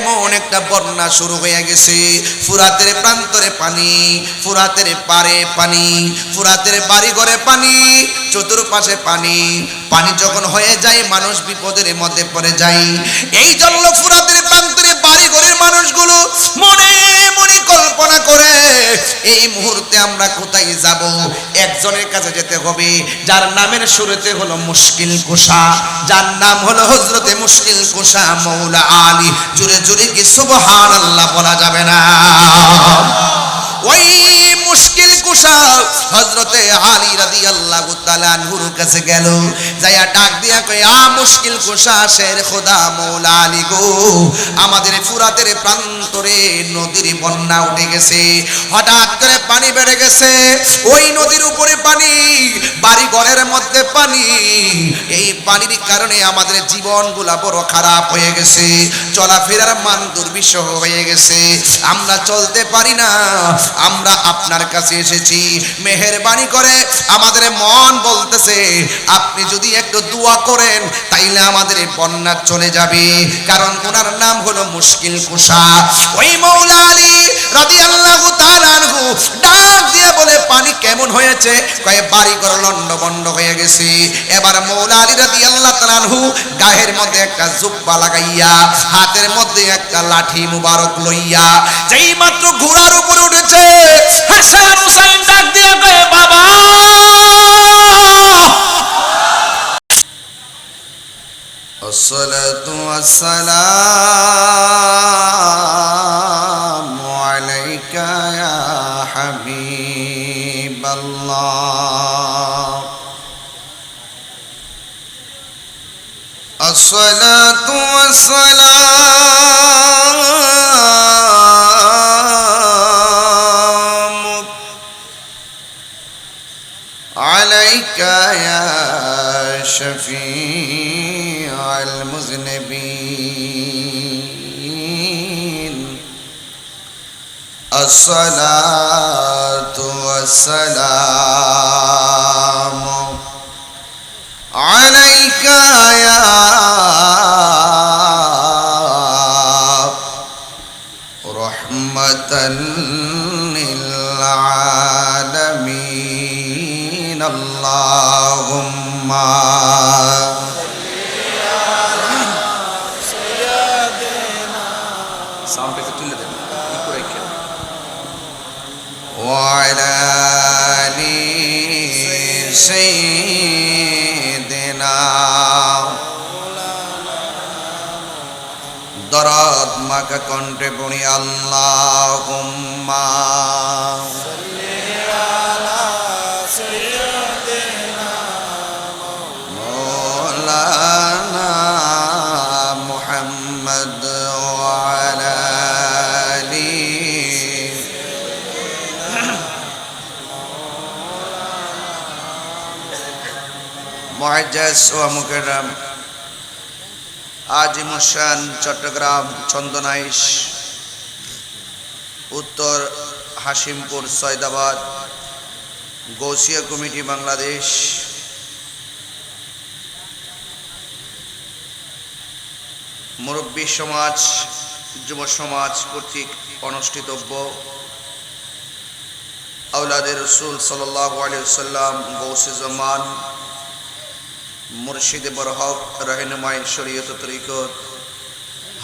এমন একটা বন্যা শুরু হয়ে গেছে। ফুরাতের প্রান্তরে পানি, ফুরাতের পারে পানি, ফুরাতের বাড়ি ঘরে পানি, চতুর্পাশে পানি। পানি যখন হয়ে যায় মানুষ বিপদের মধ্যে পড়ে যায়। এই জন্য ফুরাতের প্রান্তরে বাড়ি ঘরের মানুষগুলো মনে মনে কল্পনা করে এই মুহূর্তে আমরা কোথায় যাব। একজনের কাছে যেতে হবে যার নামের শুরুতে হলো মুশকিল কুশা, যার নাম হলো হযরতে মুশকিল কুশা মৌলা আলী। জোরে জোরে কি সুবহানাল্লাহ বলা যাবে না? ওই মুশকিল কুশা হযরতে আলী রাদিয়াল্লাহু তাআলা আনহুর কাছে গেল, যায়া ডাক দিয়া কয়, আ মুশকিল কুশা শের খোদা মৌলা আলী গো, আমাদের ফুরাতের প্রান্তরে নদীর বন্যা উঠে গেছে, হঠাৎ করে পানি বেড়ে গেছে, ওই নদীর উপরে পানি, বাড়ি ঘরের মধ্যে পানি। এই পানির কারণে আমাদের জীবনগুলা বড় খারাপ হয়ে গেছে, চলাফেরার মান দুর্বিষহ হয়ে গেছে, আমরা চলতে পারি না। আমরা আপনার কাছে এসেছি, মেহেরবানি করে আমাদের মন বলতেছে আপনি যদি একটু দোয়া করেন তাইলে আমাদের বন্যা চলে যাবে। কারণ ওনার নাম হলো মুশকিল কুশা। ওই মৌলা আলী রাদিয়াল্লাহু তাআলা আনহু ডাক দিয়ে বলে, পানি কেমন হয়েছে? কয়ে বাড়ি ঘর লন্ডভন্ড হয়ে গেছে। এবার মৌলা আলী রাদিয়াল্লাহু তাআলা আনহু গায়ের মধ্যে একটা জুব্বা লাগাইয়া, হাতের মধ্যে একটা লাঠি মুবারক লইয়া যেই মাত্র ঘোড়ার উপরে উঠেছে, হাসান হুসাইন ডাক দিয়ে কয়ে, বাবা الصلاة والسلام عليك يا حبيب الله الصلاة والسلام عليك يا شفيع المذنبين الصلاة والسلام عليك يا رحمة للعالمين اللهم وعلى آل سيدنا দরদ মাকা কণ্ঠে পড়ি আল্লাহুম্মা সাল্লি আলা সাইয়্যিদিনা মাওলানা মুহাম্মদ ওয়া আলা আলি মুআজ্জাজ ওয়া মুকাররম আজিমুশান চট্টগ্রাম চন্দনাইশ উত্তর হাশিমপুর সৈয়দাবাদ গৌসিয়া কমিটি বাংলাদেশ মুরব্বী সমাজ যুব সমাজ কর্তৃক অনুষ্ঠিতব্য আওলাদে রসুল সাল্লাল্লাহু আলাইহি ওয়াসাল্লাম গৌসে জামান মুর্শিদে বরহক রহনুমাই শরীয়ত তরিকত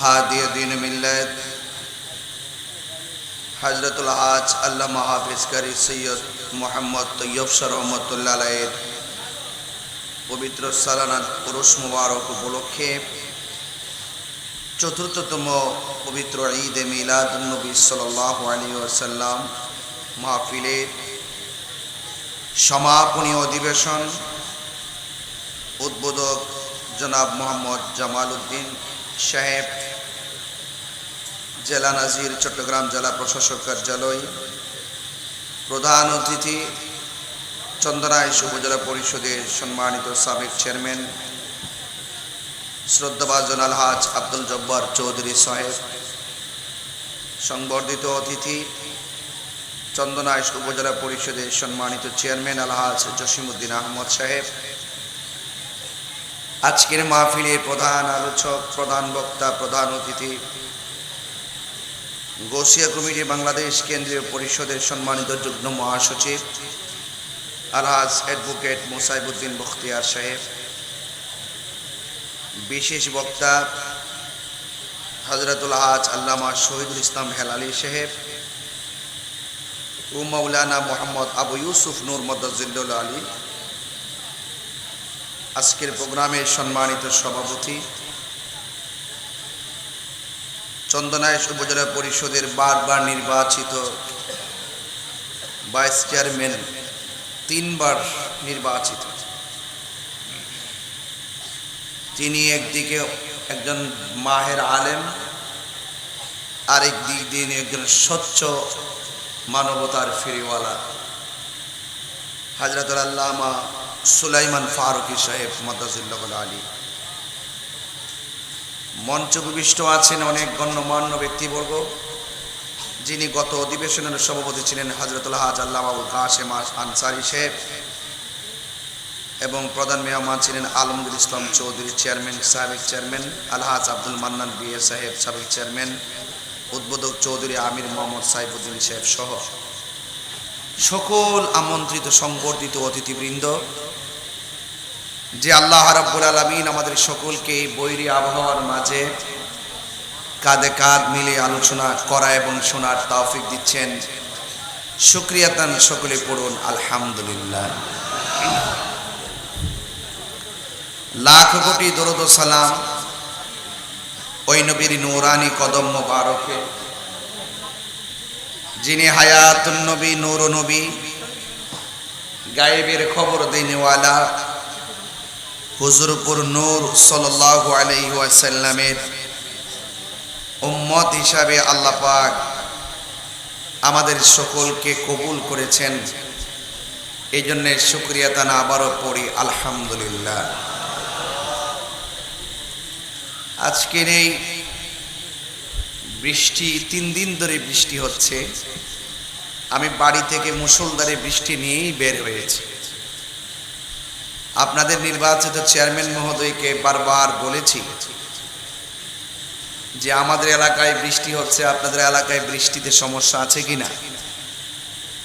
হাদিয়ে দ্বীন মিল্লাত হযরতুল হাজ আল্লামা হাফিজ কারি সৈয়দ মুহাম্মদ তৈয়ব শাহ রহমাতুল্লাহ আলাইহির পবিত্র সালানা উরুস মুবারক উপলক্ষে চতুর্থতম পবিত্র ঈদে মিলাদুন নবী সাল্লাল্লাহু আলাইহি ওয়াসাল্লাম মাহফিলের সমাপনী অধিবেশন উদ্বোধক জনাব মোহাম্মদ জামাল উদ্দিন সাহেব, জেলা নাজির চট্টগ্রাম জেলা প্রশাসক কার্যালয়, প্রধান অতিথি চন্দনাইশ উপজেলা পরিষদের সম্মানিত সাবেক চেয়ারম্যান শ্রদ্ধাভাজন আলহাজ আব্দুল জব্বার চৌধুরী সাহেব, সংবর্ধিত অতিথি চন্দনাইশ উপজেলা পরিষদের সম্মানিত চেয়ারম্যান আলহাজ জসিমউদ্দিন আহমদ সাহেব, আজকের মাহফিলের প্রধান আলোচক, প্রধান বক্তা, প্রধান অতিথি গৌসিয়া কমিটি বাংলাদেশ কেন্দ্রীয় পরিষদের সম্মানিত যুগ্ম মহাসচিব আলহাজ অ্যাডভোকেট মোসাইবুদ্দিন বখতিয়ার সাহেব, বিশেষ বক্তা হযরতুল আজ আল্লামা শহীদুল ইসলাম হেলালি সাহেব ও মাওলানা মোহাম্মদ আবু ইউসুফ নূর মদ্দাজিল্লুল আলী, আজকের প্রোগ্রামের সম্মানিত সভাপতি, চন্দনাইশ উপজেলা পরিষদের বারবার নির্বাচিত ভাইস চেয়ারম্যান, 3 বার নির্বাচিত, তিনি একদিকে একজন মাহের আলেম, আরেক দিক দিয়ে একজন স্বচ্ছ মানবতার ফেরিওয়ালা হযরতুল আল্লামা সুলাইমান ফারুকী সাহেব মদ্দাজিল্লুল আলী। মঞ্চ উপবিষ্ট আছেন অনেক গণ্যমান্য ব্যক্তিবর্গ, যিনি গত অধিবেশনের সভাপতি ছিলেন হযরতুল হাজ আল্লামা আবুল কাশেম আনসারী সাহেব, এবং প্রধান মেহমান ছিলেন আলমগীর ইসলাম চৌধুরী চেয়ারম্যান, সাবেক চেয়ারম্যান আলহাজ আব্দুল মান্নান বিএ সাহেব সাবেক চেয়ারম্যান, উদ্বোধক চৌধুরী আমির মোহাম্মদ সাইফুদ্দিন সাহেব সহ সকল আমন্ত্রিত সংবর্ধিত অতিথিবৃন্দ, যে আল্লাহ রাব্বুল আলামিন আমাদের সকলকে এই বৈরী আবহাওয়ার মাঝে কাঁধে কাঁধ মিলে আলোচনা করা এবং শোনার তৌফিক দিচ্ছেন, শুকরিয়া তান সকলে পড়ুন আলহামদুলিল্লাহ। লাখ কোটি দরুদ ও সালাম ওই নবীর নূরানি কদম মোবারকে, যিনি হায়াতুন নবী, নূর নবী, গায়েবের খবর দেনেওয়ালা হুজুরপুর নূর সাল্লাল্লাহু আলাইহি ওয়াসাল্লামের উম্মত হিসাবে আল্লাহ পাক আমাদের সকলকে কবুল করেছেন। এই জন্য শুকরিয়া তানা আবারও পড়ি আলহামদুলিল্লাহ। আজকের এই বৃষ্টি, 3 দিন ধরে বৃষ্টি হচ্ছে, আমি বাড়ি থেকে মুষলধারে বৃষ্টি নিয়েই বের হয়েছি। আপনাদের নির্বাচিত চেয়ারম্যান মহোদয়কে বারবার বলেছি যে আমাদের এলাকায় বৃষ্টি হচ্ছে, আপনাদের এলাকায় বৃষ্টিতে সমস্যা আছে কিনা।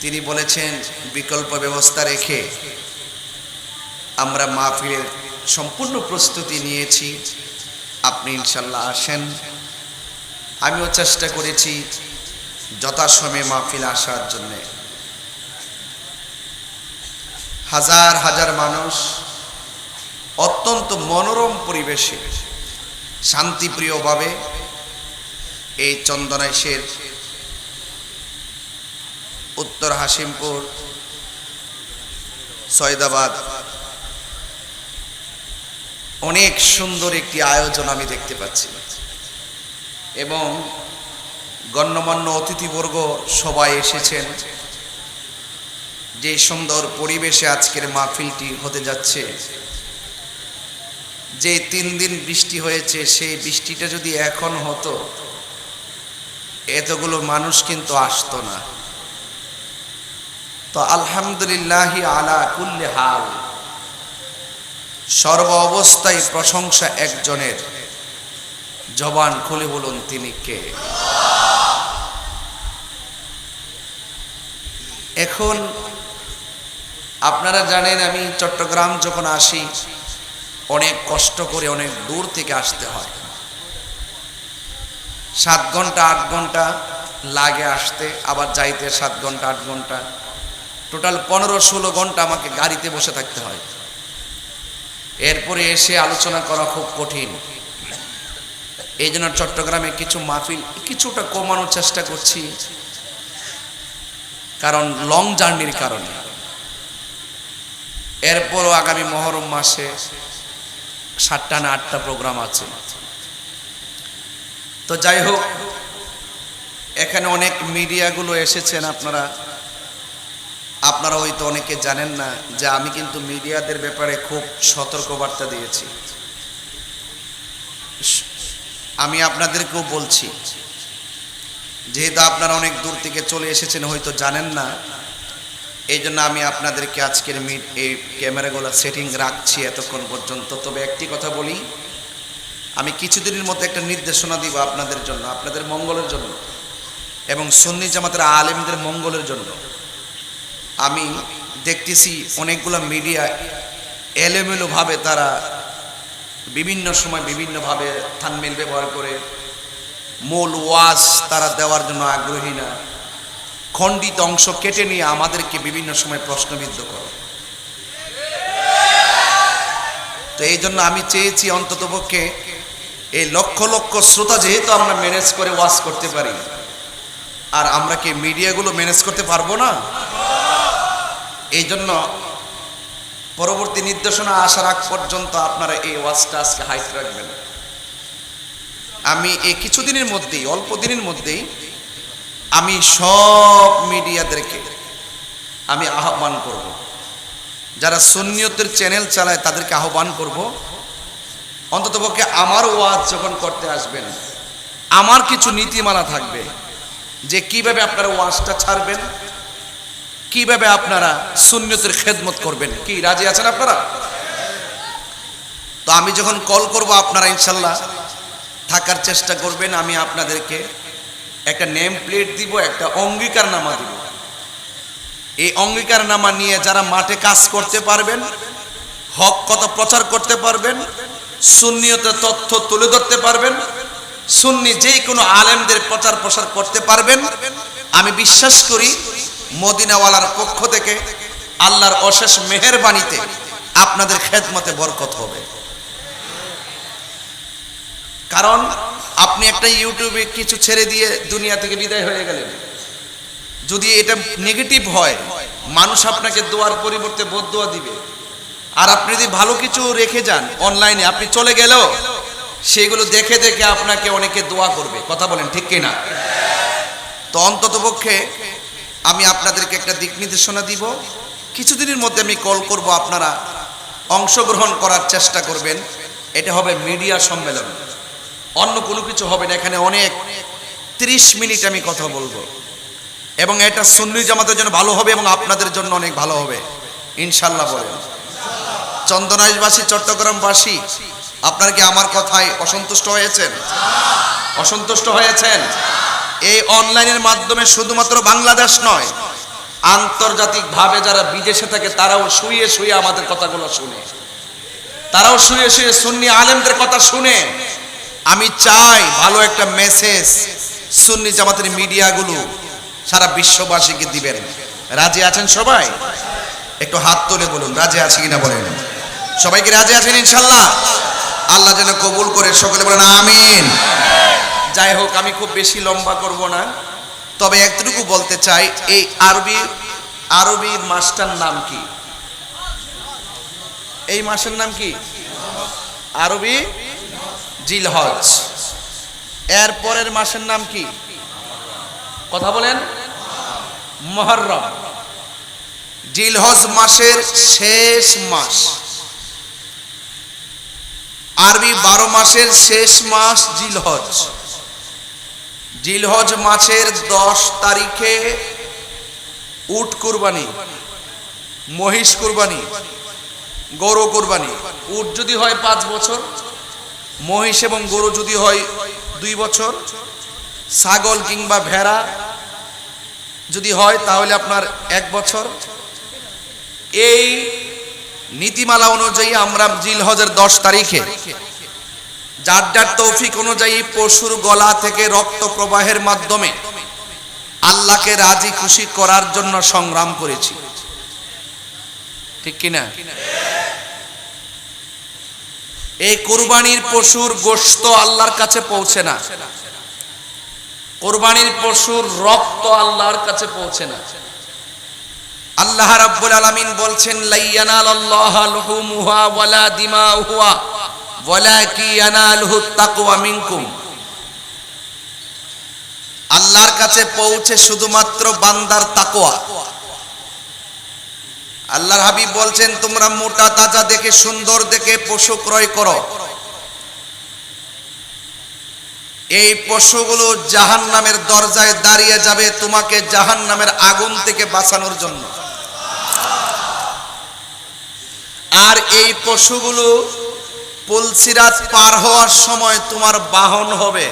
তিনি বলেছেন বিকল্প ব্যবস্থা রেখে আমরা মাহফিলের সম্পূর্ণ প্রস্তুতি নিয়েছি, আপনি ইনশাল্লাহ আসেন। আমিও চেষ্টা করেছি যথাসময়ে মাহফিল আসার জন্য। হাজার হাজার মানুষ অত্যন্ত মনোরম পরিবেশে শান্তিপ্রিয়ভাবে এই চন্দনাইশের উত্তর হাসিমপুর, সৈয়দাবাদ অনেক সুন্দর একটি আয়োজন আমি দেখতে পাচ্ছি, এবং গণ্যমান্য অতিথিবর্গ সবাই এসেছেন। যে সুন্দর পরিবেশে আজকের মাহফিলটি হতে যাচ্ছে, যে 3 দিন বৃষ্টি হয়েছে, সেই বৃষ্টিটা যদি এখন হতো এতগুলো মানুষ কিন্তু আসতো না। তো আলহামদুলিল্লাহ আলা কুল্লি হাল, সর্ব অবস্থায় প্রশংসা একজনের, জবান খুলে বলুন তিনি কে। এখন আপনারা জানেন আমি চট্টগ্রাম যখন আসি অনেক কষ্ট করে অনেক দূর থেকে আসতে হয়, 7 ঘন্টা 8 ঘন্টা লাগে আসতে, আবার যাইতে 7 ঘন্টা 8 ঘন্টা, টোটাল 15-16 ঘন্টা আমাকে গাড়িতে বসে থাকতে হয়। এরপরে এসে আলোচনা করা খুব কঠিন। এই জন্য চট্টগ্রামে কিছু মাহফিল কিছুটা কমানোর চেষ্টা করছি, কারণ লং জার্নির কারণে। এরপরও আগামী মহরম মাসে 7টা না 8টা প্রোগ্রাম আছে। তো যাই হোক, এখানে অনেক মিডিয়াগুলো এসেছেন, আপনারা হয়তো অনেকে জানেন না যে আমি কিন্তু মিডিয়াদের ব্যাপারে খুব সতর্কবার্তা দিয়েছি। আমি আপনাদেরকেও বলছি, যেহেতু আপনারা অনেক দূর থেকে চলে এসেছেন হয়তো জানেন না, এই জন্য আমি আপনাদেরকে আজকের এই ক্যামেরাগুলো সেটিং রাখছি এতক্ষণ পর্যন্ত। তবে একটি কথা বলি, আমি কিছুদিনের মধ্যে একটা নির্দেশনা দিব আপনাদের জন্য, আপনাদের মঙ্গলের জন্য। এবং সুন্নি জামাতের আলেমদের মঙ্গলের জন্য। আমি দেখতেছি অনেকগুলো মিডিয়া এলোমেলোভাবে তারা বিভিন্ন সময় বিভিন্নভাবে থাম্বনেল ব্যবহার করে মূল ওয়াজ তারা দেওয়ার জন্য আগ্রহী না, খণ্ডিত অংশ কেটে নিয়ে আমাদেরকে বিভিন্ন সময় প্রশ্নবিদ্ধ করে। তো এই জন্য আমি চেয়েছি অন্ততপক্ষে এই লক্ষ লক্ষ শ্রোতা যেহেতু আমরা ম্যানেজ করে ওয়াজ করতে পারি, আর আমরা কি মিডিয়াগুলো ম্যানেজ করতে পারবো না? এই জন্য পরবর্তী নির্দেশনা আসার আগ পর্যন্ত আপনারা এই ওয়াজটা আজকে হাইট রাখবেন। আমি এই কিছুদিনের মধ্যেই, অল্প দিনের মধ্যেই আমি সব মিডিয়াদেরকে আমি আহ্বান করব, যারা সুন্নিয়তের চ্যানেল চালায় তাদেরকে আহ্বান করব, অন্ততপক্ষে আমার ওয়াজ যখন করতে আসবেন আমার কিছু নীতিমালা থাকবে যে কিভাবে আপনারা ওয়াজটা ছাড়বেন, কিভাবে আপনারা সুন্নিয়তের খেদমত করবেন। কি রাজি আছেন আপনারা? তো আমি যখন কল করব আপনারা ইনশাল্লাহ থাকার চেষ্টা করবেন। আমি আপনাদেরকে একটা নেম প্লেট দিব, একটা অঙ্গীকারনামা দিব। এই অঙ্গীকারনামা নিয়ে যারা মাঠে কাজ করতে পারবেন, হক কথা প্রচার করতে পারবেন, সুন্নিয়তের তথ্য তুলে ধরতে পারবেন, সুন্নি যে কোনো আলেমদের প্রচার প্রসার করতে পারবেন, আমি বিশ্বাস করি মদিনাওয়ালার পক্ষ থেকে আল্লাহর অশেষ মেহেরবানিতে আপনাদের খেদমতে বরকত হবে। কারণ আপনি একটা ইউটিউবে কিছু ছেড়ে দিয়ে দুনিয়া থেকে বিদায় হয়ে গেলেন, যদি এটা নেগেটিভ হয় মানুষ আপনাকে দোয়ার পরিবর্তে বদদোয়া দিবে। আর আপনি যদি ভালো কিছু রেখে যান অনলাইনে, আপনি চলে গেলেও সেগুলো দেখে দেখে আপনাকে অনেকে দোয়া করবে। কথা বলেন ঠিক কিনা? তো অন্ততপক্ষে আমি আপনাদেরকে একটা দিক নির্দেশনা দিব, কিছুদিনের মধ্যে আমি কল করব, আপনারা অংশগ্রহণ করার চেষ্টা করবেন। এটা হবে মিডিয়া সম্মেলন, অন্য কোনো কিছু হবে না। এখানে অনেক 30 মিনিট আমি কথা বলবো এবং এটা সুন্নি জামাতের জন্য ভালো হবে এবং আপনাদের জন্য অনেক ভালো হবে ইনশাল্লাহ। বলেন চন্দনাইশবাসী, চট্টগ্রামবাসী, আপনারা কি আমার কথায় অসন্তুষ্ট হয়েছেন? অসন্তুষ্ট হয়েছেন? এই অনলাইনের মাধ্যমে শুধুমাত্র বাংলাদেশ নয়, আন্তর্জাতিকভাবে যারা বিদেশে থাকে তারাও শুয়ে শুয়ে আমাদের কথাগুলো শুনে, তারাও শুয়ে শুয়ে সুন্নি আলেমদের কথা শুনে। আমি চাই ভালো একটা মেসেজ সুন্নি জামাতের মিডিয়াগুলো সারা বিশ্ববাসীকে দিবেন। রাজি আছেন সবাই? একটু হাত তুলে বলুন রাজি আছে কিনা বলেন। সবাইকে রাজি আছেন ইনশাল্লাহ? আল্লাহ যেন কবুল করে, সকলে বলেন আমিন। যাই হোক, আমি খুব বেশি লম্বা করব না, তবে একটুকু বলতে চাই। এই আরবি মাসটার নাম কি? এই মাসের নাম কি? আরবি জিলহজ। এর পরের মাসের নাম কি? কথা বলেন। মুহররম। জিলহজ মাসের শেষ মাস, আরবি 12 মাসের শেষ মাস জিলহজ। জিলহজ মাসের 10 তারিখে উট কুরবানি, মহিষ কুরবানি, গরু কুরবানি। উট যদি হয় 5 বছর, মহিষ এবং গরু যদি হয় 2 বছর, ছাগল কিংবা ভেড়া যদি হয় তাহলে আপনার 1 বছর। এই নীতিমালা অনুযায়ী আমরা জিলহজের 10 তারিখে যার যার তৌফিক অনুযায়ী পশুর গলা থেকে রক্ত প্রবাহের মাধ্যমে আল্লাহকে রাজি খুশি করার জন্য সংগ্রাম করেছি, ঠিক কিনা? এই কুরবানির পশুর গোশত আল্লাহর কাছে পৌঁছে না, কুরবানির পশুর রক্ত আল্লাহর কাছে পৌঁছে না। আল্লাহ রাব্বুল আলামিন বলছেন, লা ইয়ানালাল্লাহা লুহুমুহা ওয়ালা দিমাউহা ওয়ালাকিন ইয়ানালুহু তাকওয়া মিনকুম। আল্লাহর কাছে পৌঁছে শুধুমাত্র বান্দার তাকওয়া। আল্লাহর হাবিব বলছেন, তোমরা মোটা তাজা দেখে সুন্দর দেখে পশু ক্রয় করো, এই পশুগুলো জাহান্নামের দরজায় দাঁড়িয়ে যাবে তোমাকে জাহান্নামের আগুন থেকে বাঁচানোর জন্য। আর এই পশুগুলো পুলসিরাত পার হওয়ার সময় তোমার বাহন হবে।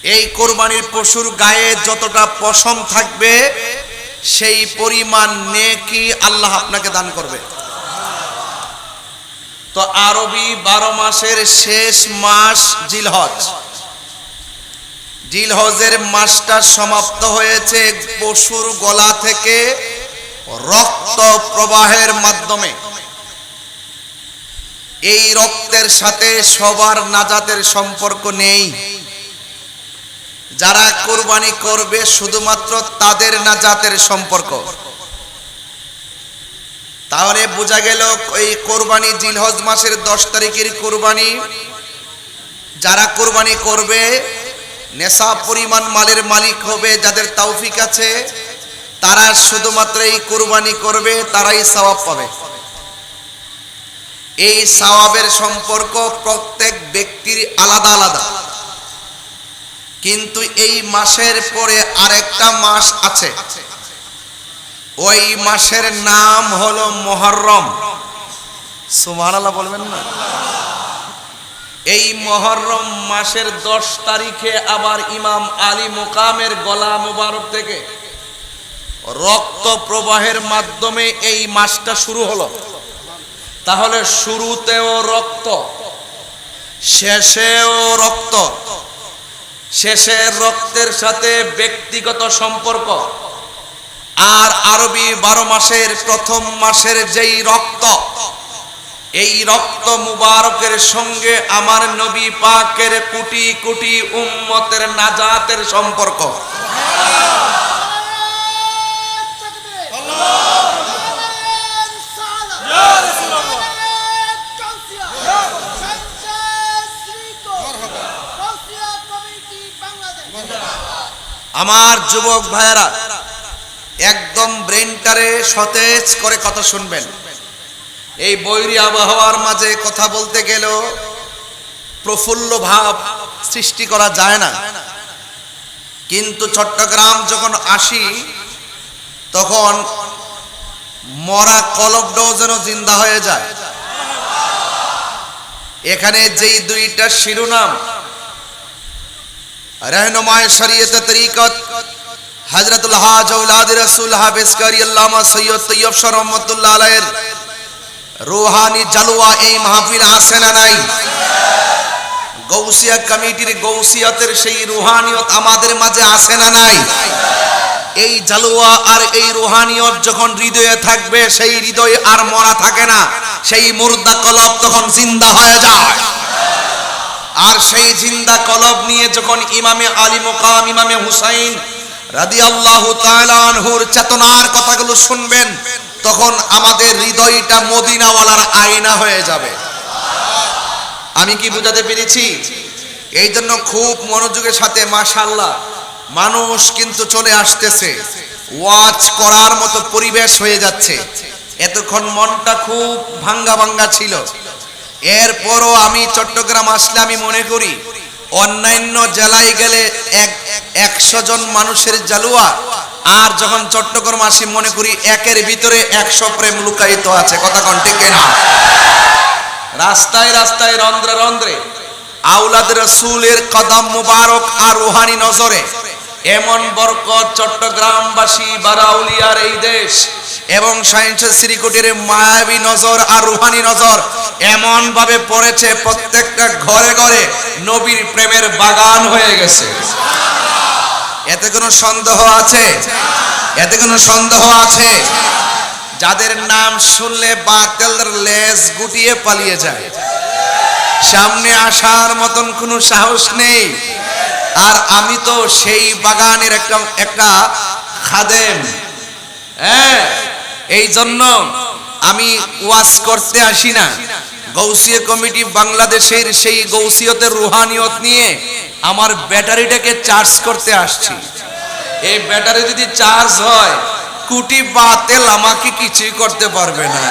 এই কোরবানির পশুর গায়ে যতটা পশম থাকবে সেই পরিমাণ নেকি আল্লাহ আপনাকে দান করবে। তো আরবি 12 মাসের শেষ মাস জিলহজ। জিলহজের মাসটা সমাপ্ত হয়েছে পশুর গলা থেকে রক্ত প্রবাহের মাধ্যমে। এই রক্তের সাথে সবার নাজাতের সম্পর্ক নেই। যারা কুরবানি করবে শুধুমাত্র তাদের নাজাতের সম্পর্ক। তাহলে বোঝা গেল এই কুরবানি জিলহজ মাসের 10 তারিখের কুরবানি। যারা কুরবানি করবে নেশাব পরিমাণ মালের মালিক হবে, যাদের তৌফিক আছে তারা শুধুমাত্র এই কুরবানি করবে, তারাই সওয়াব পাবে। এই সওয়াবের সম্পর্ক প্রত্যেক ব্যক্তির আলাদা আলাদা। কিন্তু এই মাসের পরে আরেকটা মাস আছে, ওই মাসের নাম হলো মুহররম। সুবহানাল্লাহ বলবেন না? এই মুহররম মাসের 10 তারিখে আবার ইমাম আলী মুকামের গলা মুবারক থেকে রক্ত প্রবাহের মাধ্যমে এই মাসটা শুরু হলো। তাহলে শুরুতেও রক্ত, শেষেও রক্ত। শেষের রক্তের সাথে ব্যক্তিগত সম্পর্ক। আর আরবি 12 মাসের প্রথম মাসের যেই রক্ত, এই রক্ত মুবারকের সঙ্গে আমার নবী পাকের কোটি কোটি উম্মতের নাজাতের সম্পর্ক। আমার যুবক ভাইয়েরা, একদম ব্রেনটারে সতেজ করে কথা শুনবেন। এই বৈরী আবহাওয়ার মাঝে কথা বলতে গেলেও প্রফুল্ল ভাব সৃষ্টি করা যায় না। কিন্তু চট্টগ্রাম যখন আসি তখন মরা কলবটাও যেন জিন্দা হয়ে যায়। এখানে যেই দুইটা শিরোনাম, रहनुमाए शरीयत तरीकत हजरतुल हाज औलाद रसूल हाफिज कारी अल्लामा सैयद तैयब शाह रहमतुल्लाह अलैहिर रूहानी जलवा এই মাহফিল আছে না নাই? গৌসিয়া কমিটির গৌসিয়াতের সেই রুহানিয়ত আমাদের মাঝে আছে না নাই? এই জালওয়া আর এই রুহানিয়ত যখন হৃদয়ে থাকবে, সেই হৃদয় আর মরা থাকে না, সেই মুর্দা কলব তখন জিন্দা হয়ে যায়। আর সেই জিন্দা কলব নিয়ে যখন ইমামে আলী মুকাম ইমামে হুসাইন রাদিয়াল্লাহু তাআলা আনহুর চেতনার কথাগুলো শুনবেন, তখন আমাদের হৃদয়টা মদিনাওয়ালার আয়না হয়ে যাবে। আমি কি বুঝাতে পেরেছি? এই জন্য খুব মনোযোগের সাথে মাশাআল্লাহ মানুষ কিন্তু চলে আসতেছে, ওয়াজ করার মতো পরিবেশ হয়ে যাচ্ছে। এতক্ষণ মনটা খুব ভাঙ্গা ভাঙ্গা ছিল। এরপরও আমি চট্টগ্রাম আসলে আমি মনে করি অন্যান্য জেলায় গেলে 100 জন মানুষের জালুয়া, আর যখন চট্টগ্রাম আসি মনে করি একের ভিতরে 100 প্রেম লুকায়িত আছে। কথা কোন ঠিক না? রাস্তায় রাস্তায় রন্ধ্রে রন্ধ্রে আওলাদ রাসূলের কদম মুবারক আর রুহানি নজরে এমন বরকত চট্টগ্রামবাসী বারাউলিয়ার এই দেশ এবং সায়েন্সের শ্রীকুটির মায়াবী নজর আর রুহানি নজর এমন ভাবে পড়েছে, প্রত্যেকটা ঘরে ঘরে নবীর প্রেমের বাগান হয়ে গেছে। এতে কোনো সন্দেহ আছে? এতে কোনো সন্দেহ আছে? যাদের নাম শুনলে বাতিলের লেজ গুটিয়ে পালিয়ে যায়, সামনে আসার মতন কোনো সাহস নেই। আর আমি তো সেই বাগানের একটা খাদেম। হ্যাঁ, এই জন্য আমি ওয়াজ করতে আসি না। গৌসিয়া কমিটি বাংলাদেশের সেই গৌসিয়তের রুহানিয়ত নিয়ে আমার ব্যাটারিটাকে চার্জ করতে আসছি। এই ব্যাটারি যদি চার্জ হয়, কোটি বাতিল আমাকে কিছুই করতে পারবে না।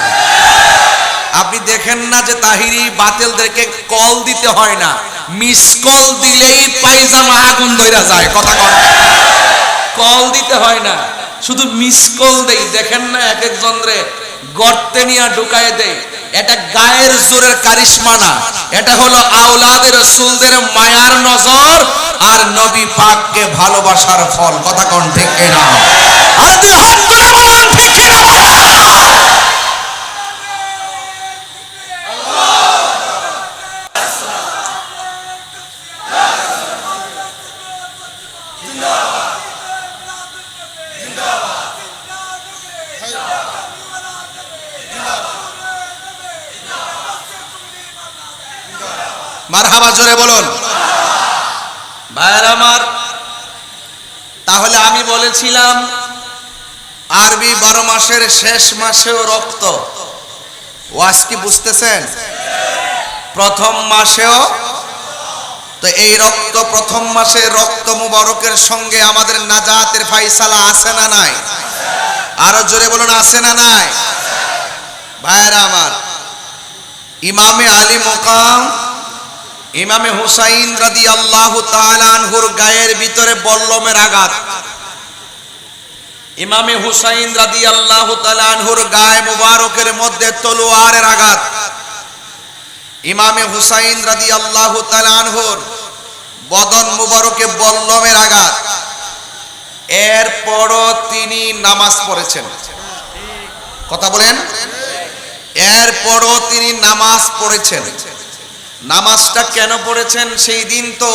আপনি দেখেন না যে তাহিরি বাতিলদেরকে কল দিতে হয় না, মিস কল দিলেই পায়জামা আগুন ধরে যায়। কথা কন, কল দিতে হয় না, শুধু মিস কল দেই। দেখেন না এক একজন রে গর্তে নিয়ে ঢুকায় দেয়। এটা গায়ের জোরের কারিশমা না, এটা হলো আওলাদের রাসূলদের মায়ার নজর আর নবী পাককে ভালোবাসার ফল। কথা কোন ঠিক কিনা? আর দুই হাত তুলে বলুন ঠিক কিনা? মারহাবা, জোরে বলুন। ভাইয়ের আমার, তাহলে আমি বলেছিলাম আরবি 12 মাসের শেষ মাসেও রক্ত। ওয়াজ কি বুঝতেছেন? প্রথম মাসেও তো এই রক্ত, প্রথম মাসে রক্ত মুবারকের সঙ্গে আমাদের নাজাতের ফায়সালা আছে না নাই? আরো জোরে বলুন, আছে না নাই? ভাইয়েরা আমার, ইমামে আলী মুকাম ইমামে হুসাইন রাদিয়াল্লাহু তাআলা আনহুর গায়ের ভিতরে বল্লমের আঘাত। ইমামে হুসাইন রাদিয়াল্লাহু তাআলা আনহুর গায়ে মুবারকের মধ্যে তলোয়ারের আঘাত। ইমামে হুসাইন রাদিয়াল্লাহু তাআলা আনহুর বদন মুবারকে বল্লমের আঘাত। এরপরও তিনি নামাজ পড়েছেন। কথা বলেন। এরপরও তিনি নামাজ পড়েছেন। নামাজটা কেন পড়েছেন? সেই দিন তো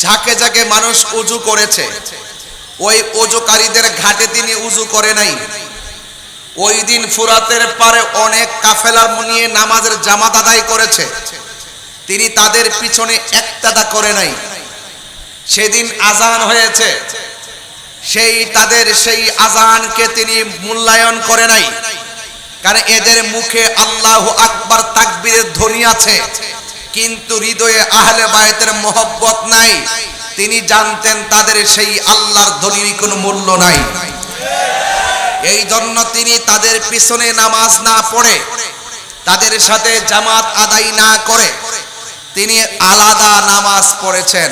ঝাঁকে ঝাঁকে মানুষ ওযু করেছে, ওই ওযুকারীদের ঘাটে তিনি ওযু করে নাই। ওই দিন ফুরাতের পারে অনেক কাফেলা নিয়ে নামাজের জামাত আদায় করেছে, তিনি তাদের পিছনে একতাদা করে নাই। সেদিন আজান হয়েছে, তাদের সেই আজানকে তিনি মূল্যায়ন করে নাই, কারণ এদের মুখে আল্লাহু আকবার তাকবীরের ধ্বনি আছে, কিন্তু হৃদয়ে আহলে বায়তের মহব্বত নাই। তিনি জানতেন তাদের সেই আল্লাহর ধ্বনির কোনো মূল্য নাই। এই জন্য তিনি তাদের পিছনে নামাজ না পড়ে, তাদের সাথে জামাত আদায় না করে তিনি আলাদা নামাজ পড়েছেন।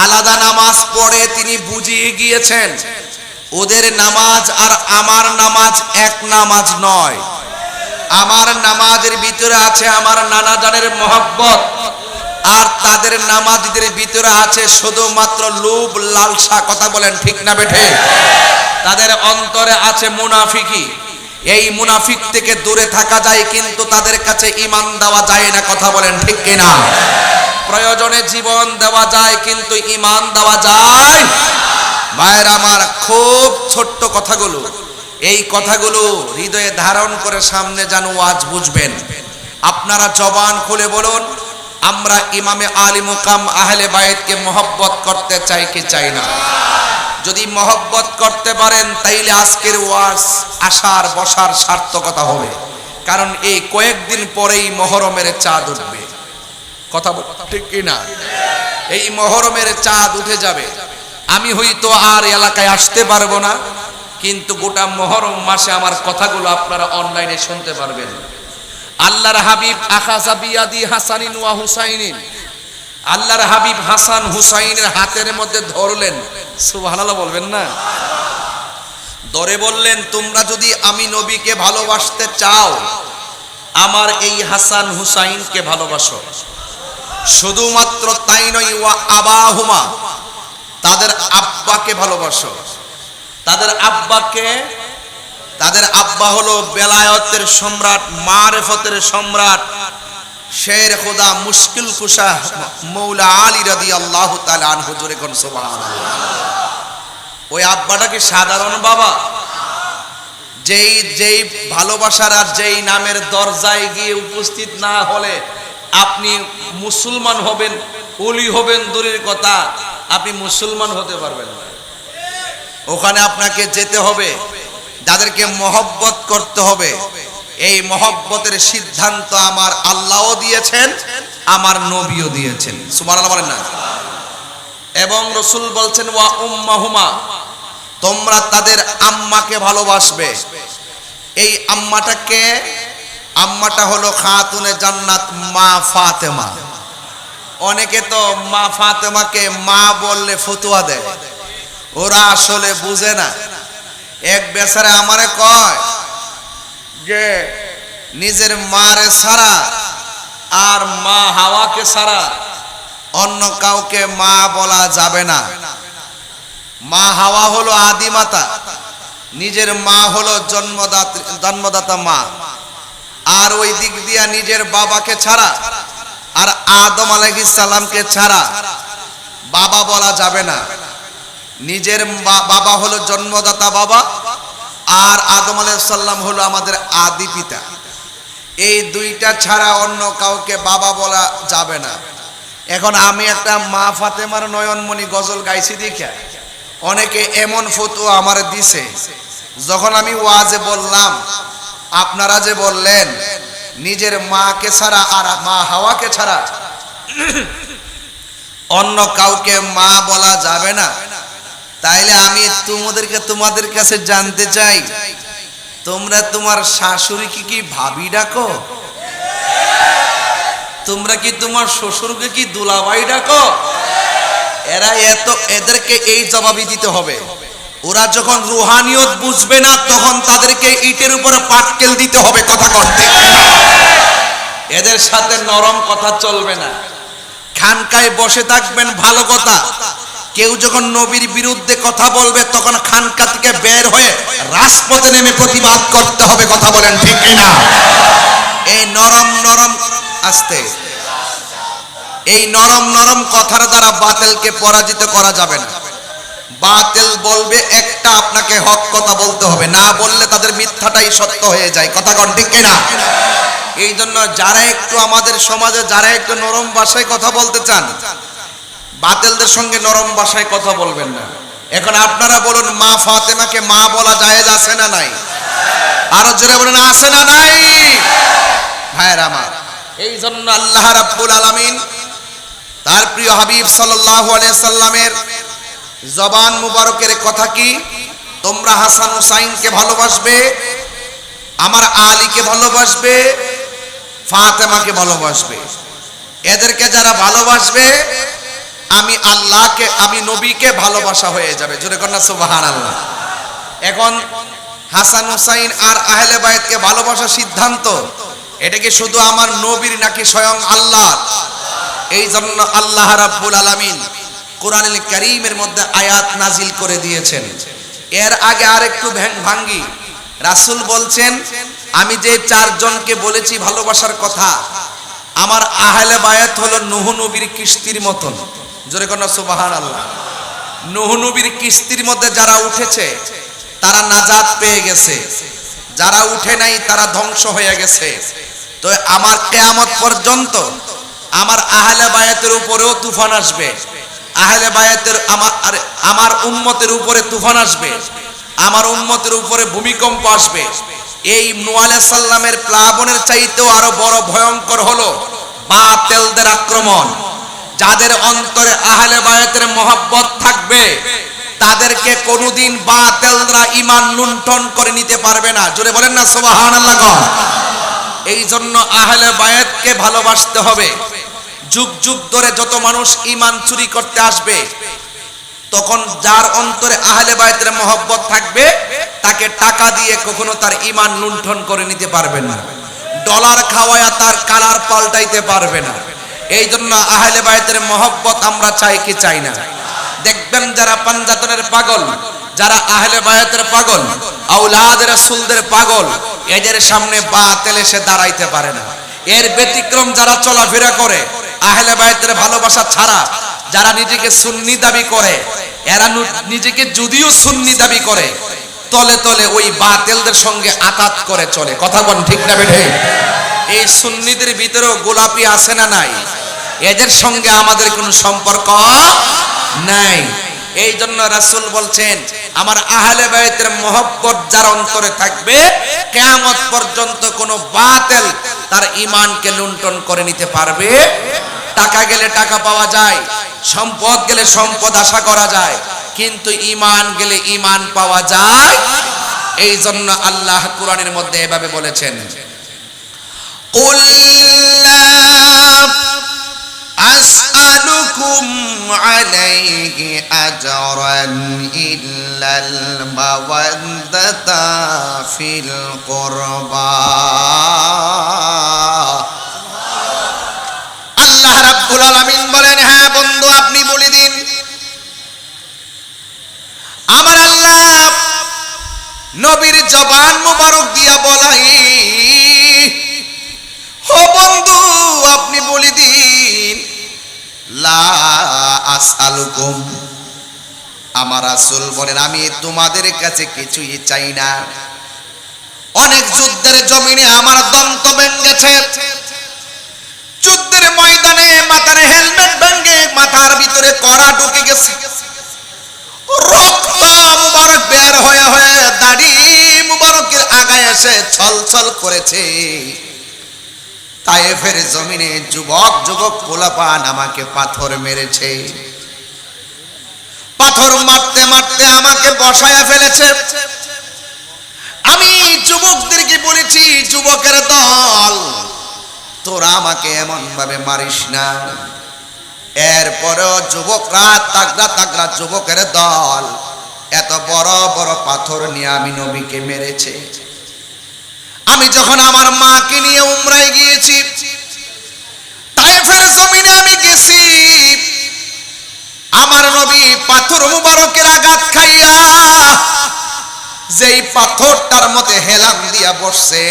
আলাদা নামাজ পড়ে তিনি বুঝিয়ে গিয়েছেন ওদের নামাজ আর আমার নামাজ এক নামাজ নয়। আমার নামাজের ভিতরে আছে আমার নানা জানের মহব্বত, আর তাদের নামাজীদের ভিতরে আছে শুধুমাত্র লোভ লালসা। কথা বলেন ঠিক না বেঠে? তাদের অন্তরে আছে মুনাফিকি। এই মুনাফিক থেকে দূরে থাকা যায়, কিন্তু তাদের কাছে ঈমান দেওয়া যায় না। কথা বলেন ঠিক কিনা? প্রয়োজনে জীবন দেওয়া যায়, কিন্তু ঈমান দেওয়া যায়। ভাইয়ের আমার, খুব ছোট্ট কথাগুলো, এই কথাগুলো হৃদয়ে ধারণ করে সামনে যেন ওয়াজ বুঝবেন। আপনারা জবান খুলে বলুন, আমরা ইমামে আলী মুকাম আহলে বায়তকে মহব্বত করতে চাই কি চাই না? যদি মহব্বত করতে পারেন তাইলে আজকের ওয়াজ আসার বসার সার্থকতা হবে, কারণ এই কয়েকদিন পরেই মুহররমের চাঁদ উঠবে। কথা ঠিক কি না? এই মুহররমের চাঁদ উঠে যাবে। আমি হয়তো আর এলাকায় আসতে পারবো না, কিন্তু গোটা মুহররম মাসে আমার কথাগুলো আপনারা অনলাইনে শুনতে পারবেন। আল্লাহর হাবিব আখাযা বিয়াদি হাসানিন ওয়া হুসাইনিন, আল্লাহর হাবিব হাসান হুসাইনের হাতের মধ্যে ধরলেন। সুবহানাল্লাহ বলবেন না? ধরে বললেন, তোমরা যদি আমি নবীকে ভালোবাসতে চাও, আমার এই হাসান হুসাইনকে ভালোবাসো। শুধুমাত্র তাই নয়, ওয়া আবাহুমা, তাদের আব্বাকে ভালোবাসো। তাদের আব্বাকে, তাদের আব্বা হলো বেলায়েতের সম্রাট, মারিফতের সম্রাট, শের খোদা মুশকিল কুশা মৌলা আলী রাদিয়াল্লাহু তাআলা আনহু। জোরে কোন সুবহানাল্লাহ। ওই আব্বাটা কি সাধারণ বাবা? যেই ভালোবাসার আর যেই নামের দরজায় গিয়ে উপস্থিত না হলে আপনি মুসলমান হবেন, ওলি হবেন দূরের কথা, আপনি মুসলমান হতে পারবেন না। ওখানে আপনাকে যেতে হবে, যাদেরকে মহব্বত করতে হবে। এই মহব্বতের সিদ্ধান্ত আমার আল্লাহও দিয়েছেন, আমার নবীও দিয়েছেন। সুবহানাল্লাহ বলেন না? এবং রাসূল বলছেন, ওয়া উম্মাহুমা, তোমরা তাদের আম্মাকে ভালোবাসবে। এই আম্মাটাকে, আম্মাটা হলো খাতুনে জান্নাত মা ফাতেমা। অনেকে তো মা ফাতেমাকে মা বললে ফতোয়া দেয়, ওরা আসলে বুঝে না। এক বেচারা আমারে কয় যে নিজের মারে ছাড়া আর মা হাওয়াকে ছাড়া অন্য কাউকে মা বলা যাবে না। মা হাওয়া হলো আদিমাতা, নিজের মা হলো জন্মদাতা মা। আর ওই দিক দিয়া নিজের বাবাকে ছাড়া আর আদম আলাইহিস সালামকে ছাড়া বাবা বলা যাবে না। নিজের বাবা হলো জন্মদাতা বাবা, আর আদম আলাইহিস সালাম হলো আমাদের আদি পিতা। এই দুইটা ছাড়া অন্য কাউকে বাবা বলা যাবে না। এখন আমি একটা মা ফাতেমার নয়নমণি গজল গাইছি দেখে অনেকে এমন ফতোয়া আমার দিছে, যখন আমি ওয়াজে বললাম আপনারা যে বললেন নিজের মাকে ছাড়া আর মা হাওয়াকে ছাড়া অন্য কাউকে মা বলা যাবে না, তাইলে আমি তোমাদের কাছে জানতে চাই, তোমরা তোমার শাশুড়িকে কি ভাবি ডাকো? তোমরা কি তোমার শ্বশুরকে কি দুলাভাই ডাকো? এদেরকে এই জবাবই দিতে হবে। ওরা যখন রুহানিয়ত বুঝবে না তখন তাদেরকে ইটের উপরে পাটকেল দিতে হবে। কথা করতে এদের সাথে নরম কথা চলবে না। খানকায় বসে থাকবেন ভালো কথা, কেউ যখন নবীর বিরুদ্ধে কথা বলবে তখন খানকা থেকে বের হয়ে রাজপথে নেমে প্রতিবাদ করতে হবে। কথা বলেন ঠিক কিনা? এই নরম নরম আস্তে এই নরম নরম কথার দ্বারা বাতিলকে পরাজিত করা যাবে না। বাতিল বলবে একটা, আপনাকে হক কথা বলতে হবে, না বললে তাদের মিথ্যাটাই সত্য হয়ে যায়। কথা কোন ঠিক কিনা? এই জন্য যারা একটু আমাদের সমাজে যারা একটু নরম ভাষায় কথা বলতে চান, বাতিলদের সঙ্গে নরম ভাষায় কথা বলবেন না। এখন আপনারা বলুন, মা ফাতেমাকে মা বলা জায়েজ আছে না নাই? আরো জোরে বলেন, আছে না নাই? ভাইরা আমার, এই জন্য আল্লাহ রাব্বুল আলামিন তার প্রিয় হাবিব সাল্লাল্লাহু আলাইহি সাল্লামের জবান মুবারকের কথা কি, তোমরা হাসান হুসাইনকে ভালোবাসবে, আমার আলীকে ভালোবাসবে, ফাতেমাকে ভালোবাসবে। এদেরকে যারা ভালোবাসবে আমি আল্লাহকে, আমি নবীকে ভালোবাসা হয়ে যাবে। জোরে কন্যা সুবহানাল্লাহ। এখন হাসান হুসাইন আর আহলে বায়তকে ভালোবাসার সিদ্ধান্ত এটা কি শুধু আমার নবীর নাকি স্বয়ং আল্লাহর? এই জন্য আল্লাহ রাব্বুল আলামিন কোরআনুল কারীমের মধ্যে আয়াত নাজিল করে দিয়েছেন। এর আগে আরেকটু ভাঙ্গি, রাসূল বলছেন আমি যে চারজনকে বলেছি ভালোবাসার কথা, আমার আহলে বায়াত হলো নূহ নবীর কিস্তির মতন। জোরে কন্যা সুবহানাল্লাহ। নূহ নবীর কিস্তির মধ্যে যারা উঠেছে তারা নাজাত পেয়ে গেছে, যারা উঠে নাই তারা ধ্বংস হয়ে গেছে। তো আমার কিয়ামত পর্যন্ত আমার আহলে বায়াতের উপরেও তুফান আসবে, আহলে বায়াতের আমার উম্মতের উপরে তুফান আসবে, আমার উম্মতের উপরে ভূমিকম্প আসবে। এই নূহ আলাইহিস সালামের প্লাবনের চাইতেও আরো বড় ভয়ঙ্কর হলো বাতিলদের আক্রমণ। যাদের অন্তরে আহলে বায়াতের মহব্বত থাকবে তাদেরকে কোনোদিন বাতিলরা ঈমান লুণ্ঠন করে নিতে পারবে না। জোরে বলেন না সুবহানাল্লাহ। এই জন্য আহলে বায়াতকে ভালোবাসতে হবে। যুগ যুগ ধরে যত মানুষ ঈমান চুরি করতে আসবে, তখন যার অন্তরে আহলে বায়াতের মহব্বত থাকবে তাকে টাকা দিয়ে কখনো তার ঈমান লুণ্ঠন করে নিতে পারবে না, ডলার খাওয়ায়া তার কালার পাল্টাইতে পারবে না। এই জন্য আহলে বায়াতের মহব্বত আমরা চাই কি চাই না? দেখবেন যারা পাঞ্জাতনের পাগল, যারা আহলে বায়াতের পাগল, আওলাদের রাসূলদের পাগল, এদের সামনে বাতিল এসে দাঁড়াইতে পারে না। এর ব্যতিক্রম যারা চলাফেরা করে আহলে বায়াতের ভালোবাসা ছাড়া, যারা নিজেকে সুন্নি দাবি করে, এরা নিজেকে যদিও সুন্নি দাবি করে তলে তলে ওই বাতিলদের সঙ্গে আঘাত করে চলে। কথা বল ঠিক না বেঠে? এই সুন্নিদের ভিতরেও গোলাপি আছে না নাই? এদের সঙ্গে আমাদের কোনো সম্পর্ক নাই। এই জন্য রাসূল বলছেন আমার আহলে বায়াতের মহব্বত যার অন্তরে থাকবে কিয়ামত পর্যন্ত কোনো বাতিল তার ঈমানকে লুণ্ঠন করে নিতে পারবে। টাকা গেলে টাকা পাওয়া যায়, সম্পদ গেলে সম্পদ আশা করা যায়, কিন্তু ঈমান গেলে ঈমান পাওয়া যায়। এই জন্য আল্লাহ কোরআনের মধ্যে এভাবে বলেছেন, কুল লা আসআলুকুম আলাইহি আজরান ইল্লাল মাওয়াদ্দাতা ফিল কুরবা। আল্লাহ রাব্বুল আলামিন বলেন, হ্যাঁ জবান মুবারক দিয়া বলাই, ও বন্ধু আপনি বলে দিন, লা আসআলুকুম, আমার রাসূল বলেন আমি তোমাদের কাছে কিছুই চাই না। অনেক যুদ্ধের জমিনে আমার দন্ত ভেঙেছে, যুদ্ধের ময়দানে মাথার হেলমেট ভেঙে মাথার ভিতরে কড়া ঢুকে গেছে, রক্ত মুবারক বের হয়ে হয়ে দাড়ি মুবারকের আগায় এসে ছলছল করেছে। তায়েফের জমিনে যুবক যুবক পোলাপান আমাকে পাথর মেরেছে, পাথর মারতে মারতে আমাকে বসায় ফেলেছে। আমি যুবকদেরকে বলেছি, যুবকের দল তোরা আমাকে এমন ভাবে মারিস না। এরপরেও যুবকরা তাগড়া তাগড়া যুবকের দল এত বড় বড় পাথর নিয়ে আমি নবীকে মেরেছে। আমি যখন আমার মাকে নিয়ে উমরায় গিয়েছি, তায়েফের জমিনে আমি গেছি, আমার নবী পাথর মুবারকের আঘাত খাইয়া যেই পাথরটার মধ্যে হেলান দিয়া বসছে,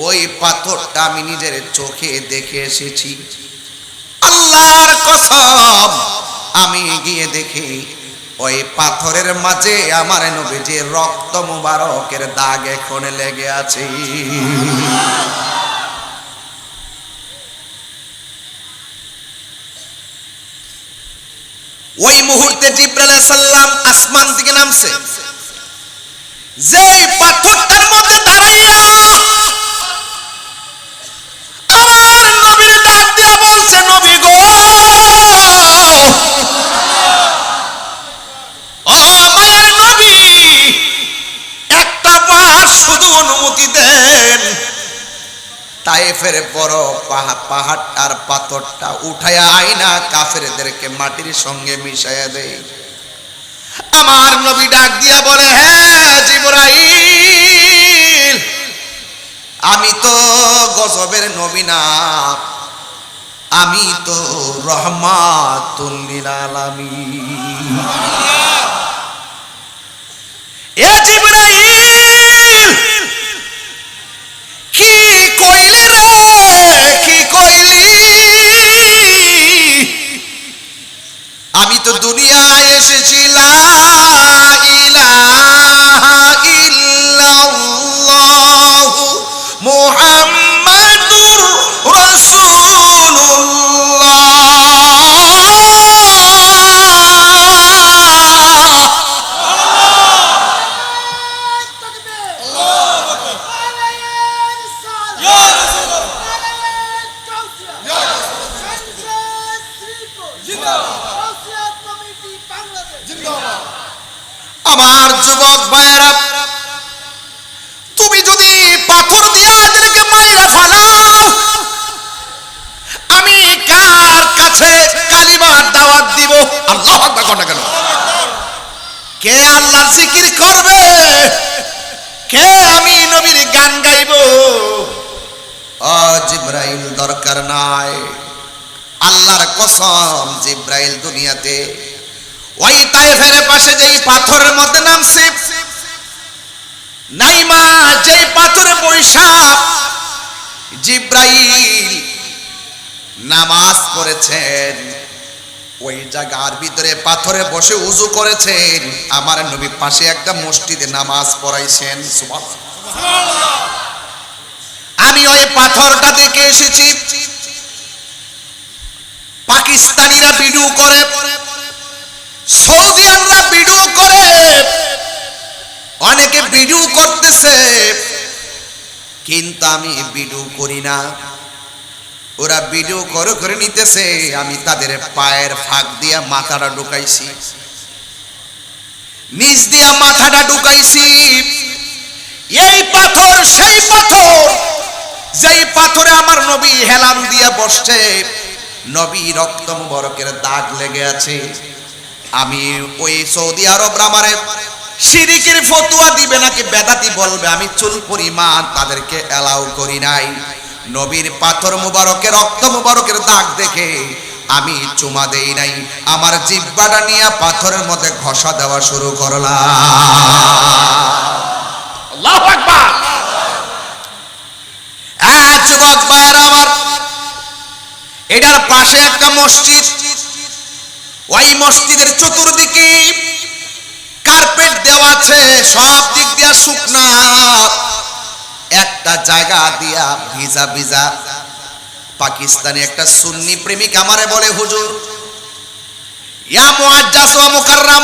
ওই পাথরটা আমি নিজের চোখে দেখে এসেছি। আল্লাহর কসম, আমি গিয়ে দেখি ওই পাথরের মাঝে আমার নবীজির রক্ত মুবারকের দাগ এখন লেগে আছে। ওই মুহূর্তে জিবরাইল আলাইহিস সালাম আসমান থেকে নামছে, যে পাথরটার মধ্যে দাঁড়াইয়া আমার নবীর ডাক দিয়া বলছে, নবী গো, ও মায়ের নবী, একটা বার শুধু অনুমতি দেন, তায়েফের বড় পাহাড়টার পাথরটা উঠায়া আইনা কাফেরদেরকে মাটির সঙ্গে মিশাইয়া দেয়। আমার নবী ডাক দিয়া বলে, হ্যাঁ জিবরাইল, আমি তো গজবের নবী না, আমি তো রহমাতুল লিল আলামিন। এ জিবরাইল, কি কইলি রে, কি কইলি? আমি তো দুনিয়ায় এসেছি লা ইলাহা ইল্লাল্লাহু মুহাম্মাদুর আমার যুবক ভাইয়েরা, তুমি যদি পাথর দিয়া এদেরকে মাইরা ফেলাও, আমি কার কাছে কালিমার দাওয়াত দিব? আল্লাহু আকবার কথা কেন? কে আল্লাহর জিকির করবে? কে আমি নবীর গান গাইব? ও জিবরাইল, দরকার নাই। আল্লাহর কসম, জিবরাইল দুনিয়াতে ওই তায়েফের পাশে যেই পাথরের মধ্যে নামছে, নাইমা যেই পাথরে বৈশা জিবরাইল নামাজ পড়েছেন, ওই জায়গার ভিতরে পাথরে বসে উযু করেছেন। আমার নবী পাশে একটা মসজিদে নামাজ পড়াইছেন। সুবহানাল্লাহ। আমি ওই পাথরটা দেখে এসেছি। পাকিস্তানিরা ভিডিও করে, সৌদিয়ানরা ভিডিও করে, অনেকে ভিডিও করতেছে, কিন্তু আমি ভিডিও করি না। ওরা ভিডিও করে করে নিতেছে, আমি তাদের পায়ের ফাঁক দিয়া মাথাটা ঢুকাইছি, নিচ দিয়া মাথাটা ঢুকাইছি। এই পাথর সেই পাথর, যেই পাথরে আমার নবী হেলান দিয়া বসছে, নবী রক্ত মুবারকের দাগ লেগে আছে। আমি ওই সৌদি আরব রামারে শিরিকের ফতোয়া দিবে নাকি বেদাতি বলবে, আমি চুল পরিমাণ তাদেরকে এলাও করি নাই। নবীর পাথর মুবারকের রক্ত মুবারকের দাগ দেখে আমি চুমা দেই নাই, আমার জিহ্বাটা নিয়ে পাথরের মধ্যে ঘষা দেওয়া শুরু করলাম। আল্লাহু আকবার। যুবক ভাইরা আমার, এটার পাশে একটা মসজিদ, ওই মসজিদের চতুর্দিকে কার্পেট দেওয়া আছে, সব দিক দিয়া শুকনা, একটা জায়গা দিয়া ভিজা ভিজা। পাকিস্তানি একটা সুন্নি প্রেমিক আমারে বলে, হুজুর ইয়া মুআজ্জাজ ওয়া মুকাররাম,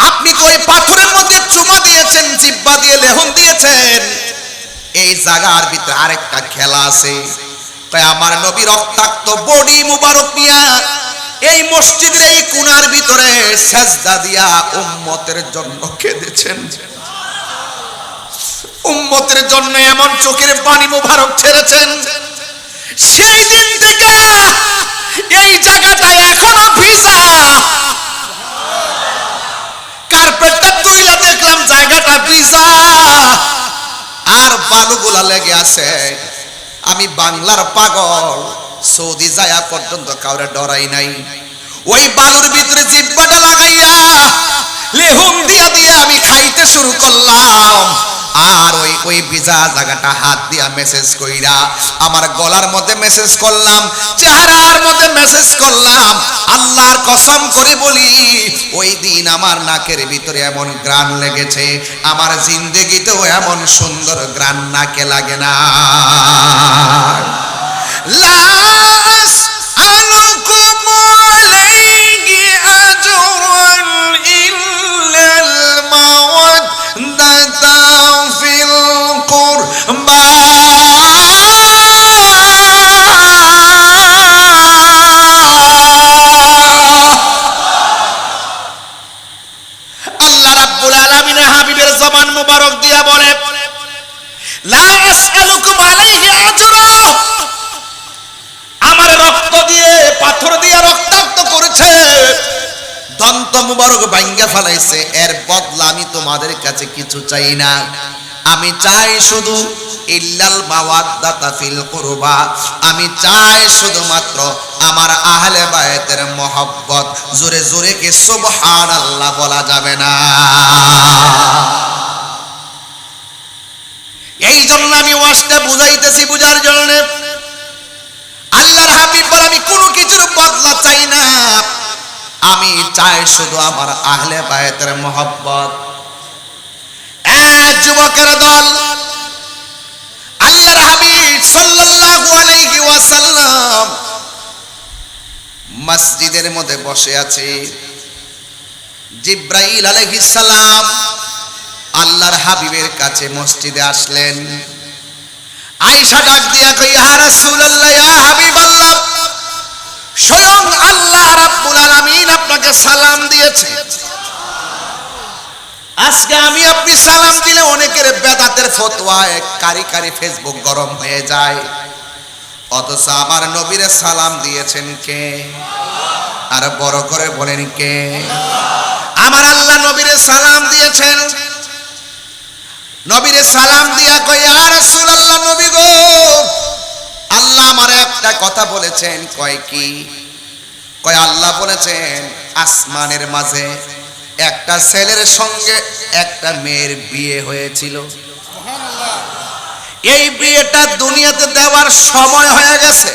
আপনি তো ওই পাথরের মধ্যে চুমা দিয়েছেন, জিহ্বা দিয়ে লেহন দিয়েছেন, এই জায়গার ভিতরে আরেকটা খেলা আছে। তাই আমার নবী রক্তাক্ত বডি মুবারক নিয়া এই মসজিদের এই কোণার ভিতরে সাজদা দিয়া উম্মতের জন্য কেঁদেছেন। উম্মতের জন্য এমন চোখের পানি মুবারক ছেড়েছেন, সেই দিন থেকে এই জায়গাটা এখনো ভিজা। কার্পেটটা তুইলা দেখলাম জায়গাটা ভিজা, আর বালুগুলা লেগে আছে। আমি বাংলার পাগল, সৌদি যায়া পর্যন্ত কাউরে ডরাই নাই। ওই বালুর ভিতরে জিহ্বাটা লাগাইয়া লেহুম দিয়া দিয়া আমি খাইতে শুরু করলাম, আর ওই ভিজা জায়গাটা হাত দিয়া মেসেজ কইরা আমার গলার মধ্যে মেসেজ করলাম, চেহারার মধ্যে মেসেজ করলাম। আল্লাহর কসম করে বলি, ওই দিন আমার নাকের ভিতরে এমন গ্রান লেগেছে, আমার জিন্দেগিতেও এমন সুন্দর গ্রান নাকে লাগে না। লাস আলুকুম আলাইহি আজরুন ইল্লাল মাওয়াদ্দাতা ফিল কুরবা। আল্লাহ রাব্বুল আলামিন হাবিবের জবান মুবারক দিয়া বলে, লা আসআলুকুম আলাইহি আজরা, আমার রক্ত দিয়ে পাথর দিয়ে রক্তাক্ত করেছে, দন্ত মুবারক ভাঙ্গা ফেলাইছে, এর বদলা আমি তোমাদের কাছে কিছু চাই না। আমি চাই শুধু ইল্লাল মাওয়াদ্দাতা ফিল কুরবা, আমি চাই শুধুমাত্র আমার আহলে বায়তের মহব্বত। জোরে জোরে কি সুবহানাল্লাহ বলা যাবে না? এই জন্য আমি ওয়াজটা বুঝাইতেছি, বুঝার জন্য। আল্লাহর হাবিব বলে, আমি কোনো কিছুর বদলা চাই না, আমি চাই শুধু আমার আহলে বায়তের মহব্বত। যুবকের দল, আল্লাহর হাবিব সাল্লাল্লাহু আলাইহি ওয়াসাল্লাম মসজিদের মধ্যে বসে আছে। জিব্রাইল আলাইহিস সালাম আল্লাহর হাবিবের কাছে মসজিদে আসলেন। আয়েশা ডাক দিয়া কই, ইয়া রাসূলুল্লাহ, ইয়া হাবিবাল্লাহ, স্বয়ং আল্লাহ রাব্বুল আলামিন আপনাকে সালাম দিয়েছে। আজকে আমি আপনি সালাম দিলে অনেকের বেদাতের ফতোয়ায় কারি কারি ফেসবুক গরম হয়ে যায়, অথচ আমার নবীরে সালাম দিয়েছেন কে? আর বড় করে বলেন কে? আমার আল্লাহ নবীরে সালাম দিয়েছেন। নবীরে সালাম দিয়া কই, ইয়া রাসূলুল্লাহ, নবী গো, আল্লাহ আমার একটা কথা বলেছেন। কয় কি? কয় আল্লাহ বলেছেন আসমানের মাঝে একটা ছেলের সঙ্গে একটা মেয়ের বিয়ে হয়েছিল, এই বিয়েটা দুনিয়াতে দেওয়ার সময় হয়ে গেছে।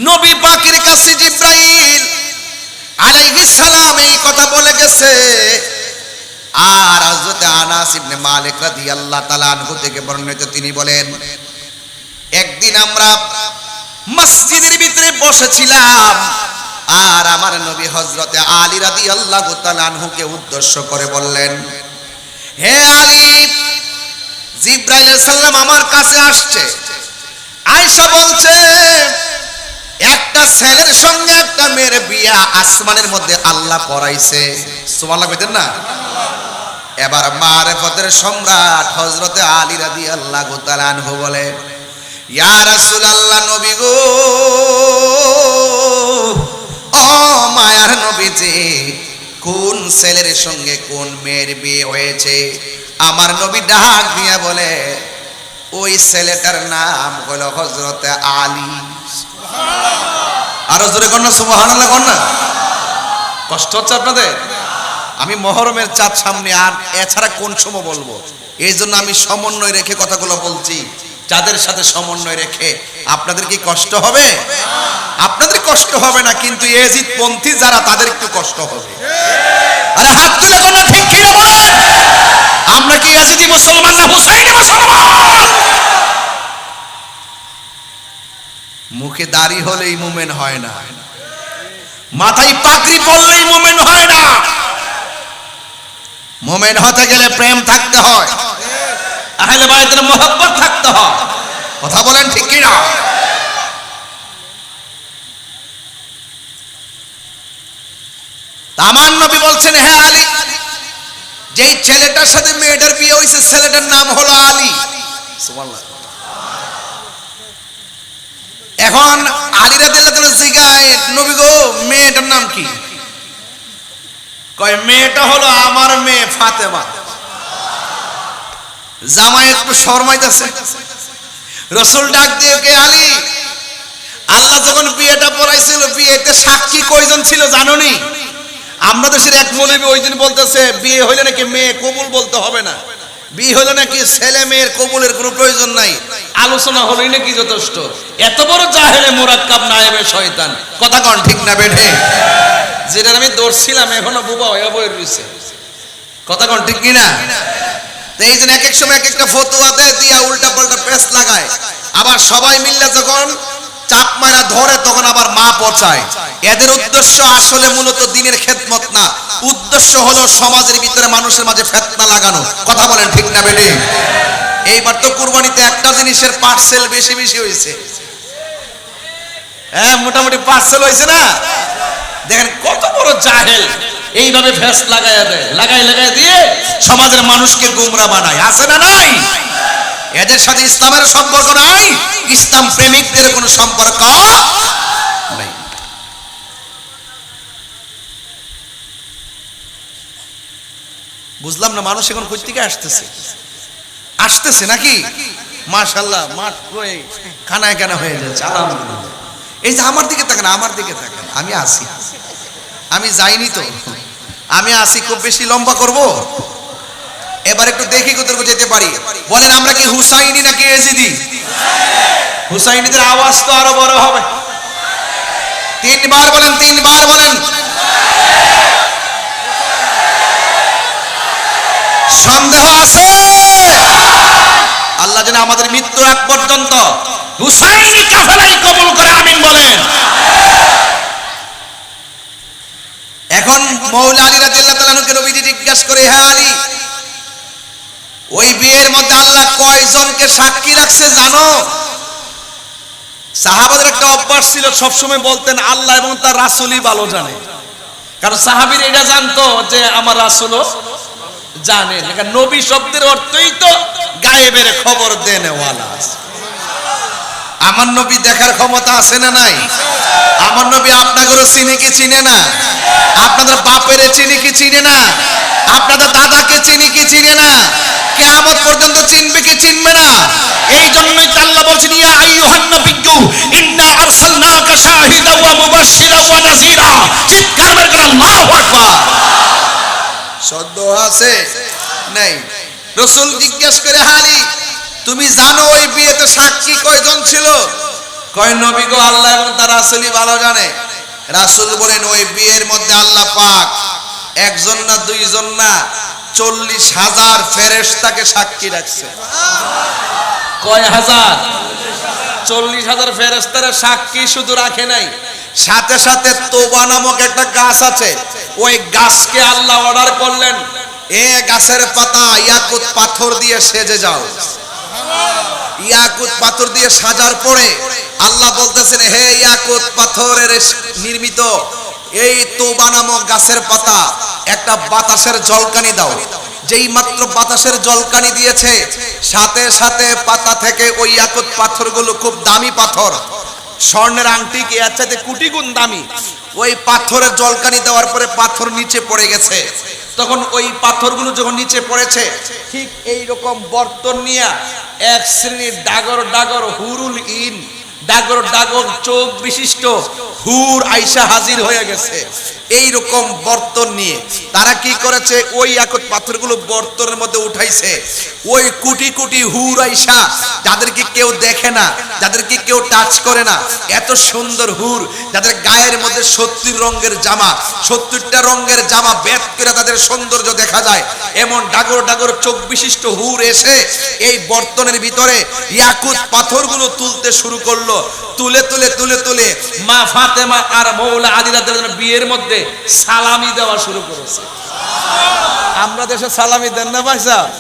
নবী পাকের কাছে জিব্রাইল আলাইহিস সালাম এই কথা বলে গেছে। আর হযরত আনাস ইবনে মালিক রাদিয়াল্লাহু তাআলা আনহু থেকে বর্ণিত, তিনি বলেন, একদিন আমরা মসজিদের ভিতরে বসেছিলাম, আর আমার নবী হযরতে আলী রাদিয়াল্লাহু তাআলা আনহুকে উদ্দেশ্য করে বললেন, হে আলী, জিব্রাইল আলাইহিস সালাম আমার কাছে আসছে। আয়েশা বলছে, একটা ছেলের সঙ্গে একটা মেয়ের বিয়ে আসমানের মধ্যে আল্লাহ পড়াইছে। সুবহানাল্লাহ কইতেন না? এবার মারিফতের সম্রাট হযরতে আলী রাদিয়াল্লাহু তাআলা আনহু বলে, ইয়া রাসূলুল্লাহ, নবী গো, ও মায়ার নবীজি, কোন ছেলের সঙ্গে কোন মেয়ের বিয়ে হয়েছে? আমার নবী ডাক দিয়া বলে, ওই ছেলেটার নাম হলো হযরতে আলী। আরো জোরে কর না সুবহানাল্লাহ, কর না। কষ্ট হচ্ছে আপনাদের? আমি মহরমের চাঁদ সামনে, আর এছাড়া কোন সময় বলবো? এই জন্য আমি সমন্বয় রেখে কথাগুলো বলছি, যাদের সাথে সমন্বয় রেখে। আপনাদের কি কষ্ট হবে? আপনাদের কষ্ট হবে না, কিন্তু এজিদ পন্থী যারা, তাদের একটু কষ্ট হবে। আরে হাত তুলে বলেন ঠিক কি না বলেন? আমরা কি এজিদি মুসলমান না হুসাইনি মুসলমান? মুখে দাড়ি হলেই মুমিন হয় না, মাথায় পাগড়ি পরলেই মুমিন হয় না। মুমিন হতে গেলে প্রেম থাকতে হয়, আহলে বাইতের মহব্বত থাকতে হয়। কথা বলেন ঠিক কি না? আমার নবী বলছেন, হে আলী, যেই ছেলেটার সাথে মেয়েটার বিয়ে হয়েছে ছেলেটার নাম হলো আলী। সুবহানাল্লাহ। এখন আলী রাদিয়াল্লাহু তাআলা জিজ্ঞাসা, নবী গো, মেয়েটার নাম কি? কয়, মেয়েটা হলো আমার মেয়ে ফাতেমা। জামাই একটু শরমাইতেছে। রাসূল ডাক দিয়ে, কে আলী, আল্লাহ যখন বিয়েটা পড়াইছিল, বিয়েতে সাক্ষী কয়জন ছিল জানোনি? আমরা দেশের এক মৌলবী ওই দিন বলতেছে, বিয়ে হইলে নাকি মেয়ে কবুল বলতে হবে না, বিয়ে হইলে নাকি ছেলে মেয়ের কবুলের কোনো প্রয়োজন নাই, আলোচনা হলোই নাকি যথেষ্ট। এত বড় জাহেলে মুরাক্কাব নায়েবে শয়তান। কথা কোন ঠিক না বেঠে? যেটা আমি দৌড়ছিলাম এখনো বুবা হয়ে বই রয়েছে। কথা কোন ঠিক কিনা? এই জন্য এক এক সময় এক একটা ফতোয়া দেয়, দিয়া উল্টা পাল্টা পেস্ট লাগায়, আবার সবাই মিললে যখন চাপ মারা ধরে তখন আবার মা পচায়। এদের উদ্দেশ্য আসলে মূলত দ্বীনের খেদমত না, উদ্দেশ্য হলো সমাজের ভিতরে মানুষের মাঝে ফিতনা লাগানো। কথা বলেন ঠিক না বেঠে? এইবার তো কুরবানিতে একটা জিনিসের পার্সেল বেশি বেশি হয়েছে। হ্যাঁ, মোটামুটি পার্সেল হয়েছে না? দেখেন কত বড় জাহেল, এইভাবে ফেস লাগায় দেয়, লাগাই দিয়ে সমাজের মানুষকে গোমরা বানায়। আছে না নাই? এদের সাথে ইসলামের সম্পর্ক নাই, ইসলাম প্রেমিকদের কোনো সম্পর্ক নাই। বুঝলাম না, মানুষ এখন কই থেকে আসতেছে নাকি? মাশাআল্লাহ, মাঠ হয়ে কানায় কানা হয়ে যাচ্ছে। আলহামদুলিল্লাহ। এই যে আমার দিকে তাকান, আমার দিকে তাকান, আমি আসি, আমি যাইনি তো, আমি আসি। খুব বেশি লম্বা করব? এবার একটু দেখি কতটুকু যেতে পারি। বলেন, আমরা কি হুসাইনি নাকি এজিদি? হুসাইনিদের আওয়াজ তো আরো বড় হবে। তিনবার বলেন, তিনবার বলেন। সন্দেহ আছে? আল্লাহ যেন আমাদের মৃত্যুর আগ পর্যন্ত হুসাইনি কাফেলাই কবুল করে, আমিন বলেন। এখন মওলা আলী রাদিয়াল্লাহু তাআলা আনহুকে নবীজি জিজ্ঞাসা করে, হে আলী, ওই বিয়ের মধ্যে আল্লাহ কয়জনকে সাক্ষী রাখছে জানো? সাহাবাদের একটা অভ্যাস ছিল, সবসময় বলতেন আল্লাহ এবং তার রাসূলই ভালো জানে। কারণ সাহাবীরা এটা জানতো যে আমার রাসূলও জানেন। কারণ নবী শব্দের অর্থই তো গায়েবের খবর দেনেওয়ালা। আমার নবী দেখার ক্ষমতা আছে না নাই? আমার নবী আপনাদেরও চিনে কি চিনে না? আপনাদের বাপের চিনে কি চিনে না? আপনাদের দাদাকে চিনে কি চিনে না? কিয়ামত পর্যন্ত চিনবে কি চিনবে না? এই জন্যই তো আল্লাহ বলেছেন, ইয়া আইয়ুহান নাবিয়্যু ইন্না আরসালনাকা শাহিদান ওয়া মুবাশশিরান ওয়া নাযীরা। চিৎকার করে আল্লাহু আকবার। শব্দ আছে নাই? রাসূল জিজ্ঞেস করে, আলী, তুমি জানো ওই বিয়েতে সাক্ষী কয়জন ছিল? কয়, নবী গো, আল্লাহ এবং তার রাসূলই ভালো জানে। রাসূল বলেন, ওই বিয়ের মধ্যে আল্লাহ পাক একজন না দুইজন না 40,000 ফেরেশতাকে সাক্ষী রাখছে। কয় হাজার? 40,000 ফেরেশতারা সাক্ষী শুধু রাখে নাই, সাথে সাথে তোবা নামক একটা গাছ আছে, ওই গাছকে আল্লাহ অর্ডার করলেন, এ গাছের পাতা ইয়াকুত পাথর দিয়ে সেজে যাও। ইয়াকুত পাথর দিয়ে সাজার পরে আল্লাহ বলতেছেন, হে ইয়াকুত পাথরের নির্মিত এই তোবা নামক গাছের পাতা একটা বাতাসের ঝলকানি দাও। যেই মাত্র বাতাসের ঝলকানি দিয়েছে, সাথে সাথে পাতা থেকে ওই ইয়াকুত পাথরগুলো, খুব দামি পাথর, স্বর্ণের আংটি কি এর চাইতে কোটি গুণ দামি, ওই পাথরের ঝলকানি দেওয়ার পরে পাথর নিচে পড়ে গেছে। তখন ওই পাথরগুলো যখন নিচে পড়েছে, ঠিক এই রকম বর্তন নিয়ে এক শ্রেণীর ডাগর ডাগর হুরুল ইন, ডাগর ডাগর চোখ বিশিষ্ট হুর আইসা হাজির হয়ে গেছে। এই রকম বর্তন নিয়ে তারা কি করেছে, ওই ইয়াকুত পাথরগুলো বর্তনের মধ্যে উঠাইছে। ওই কোটি কোটি হুর আইসা, যাদেরকে কেউ দেখে না, যাদেরকে কেউ টাচ করে না, এত সুন্দর হুর, যাদের গায়ের মধ্যে 70 রঙের জামা, 70টা রঙের জামা বেদ করে তাদের সৌন্দর্য দেখা যায়, এমন ডাগর ডাগর চোখ বিশিষ্ট হুর এসে এই বর্তনের ভিতরে ইয়াকুত পাথরগুলো তুলতে শুরু করলো। তুলে তুলে তুলে তুলে মা ফাতেমা আর মৌলা আলী রাদিয়াল্লাহু আনহু বিয়ের মধ্যে সালামি দেওয়া শুরু করেছে। আমরা দেশে সালামি দেন না ভাই সাহেব?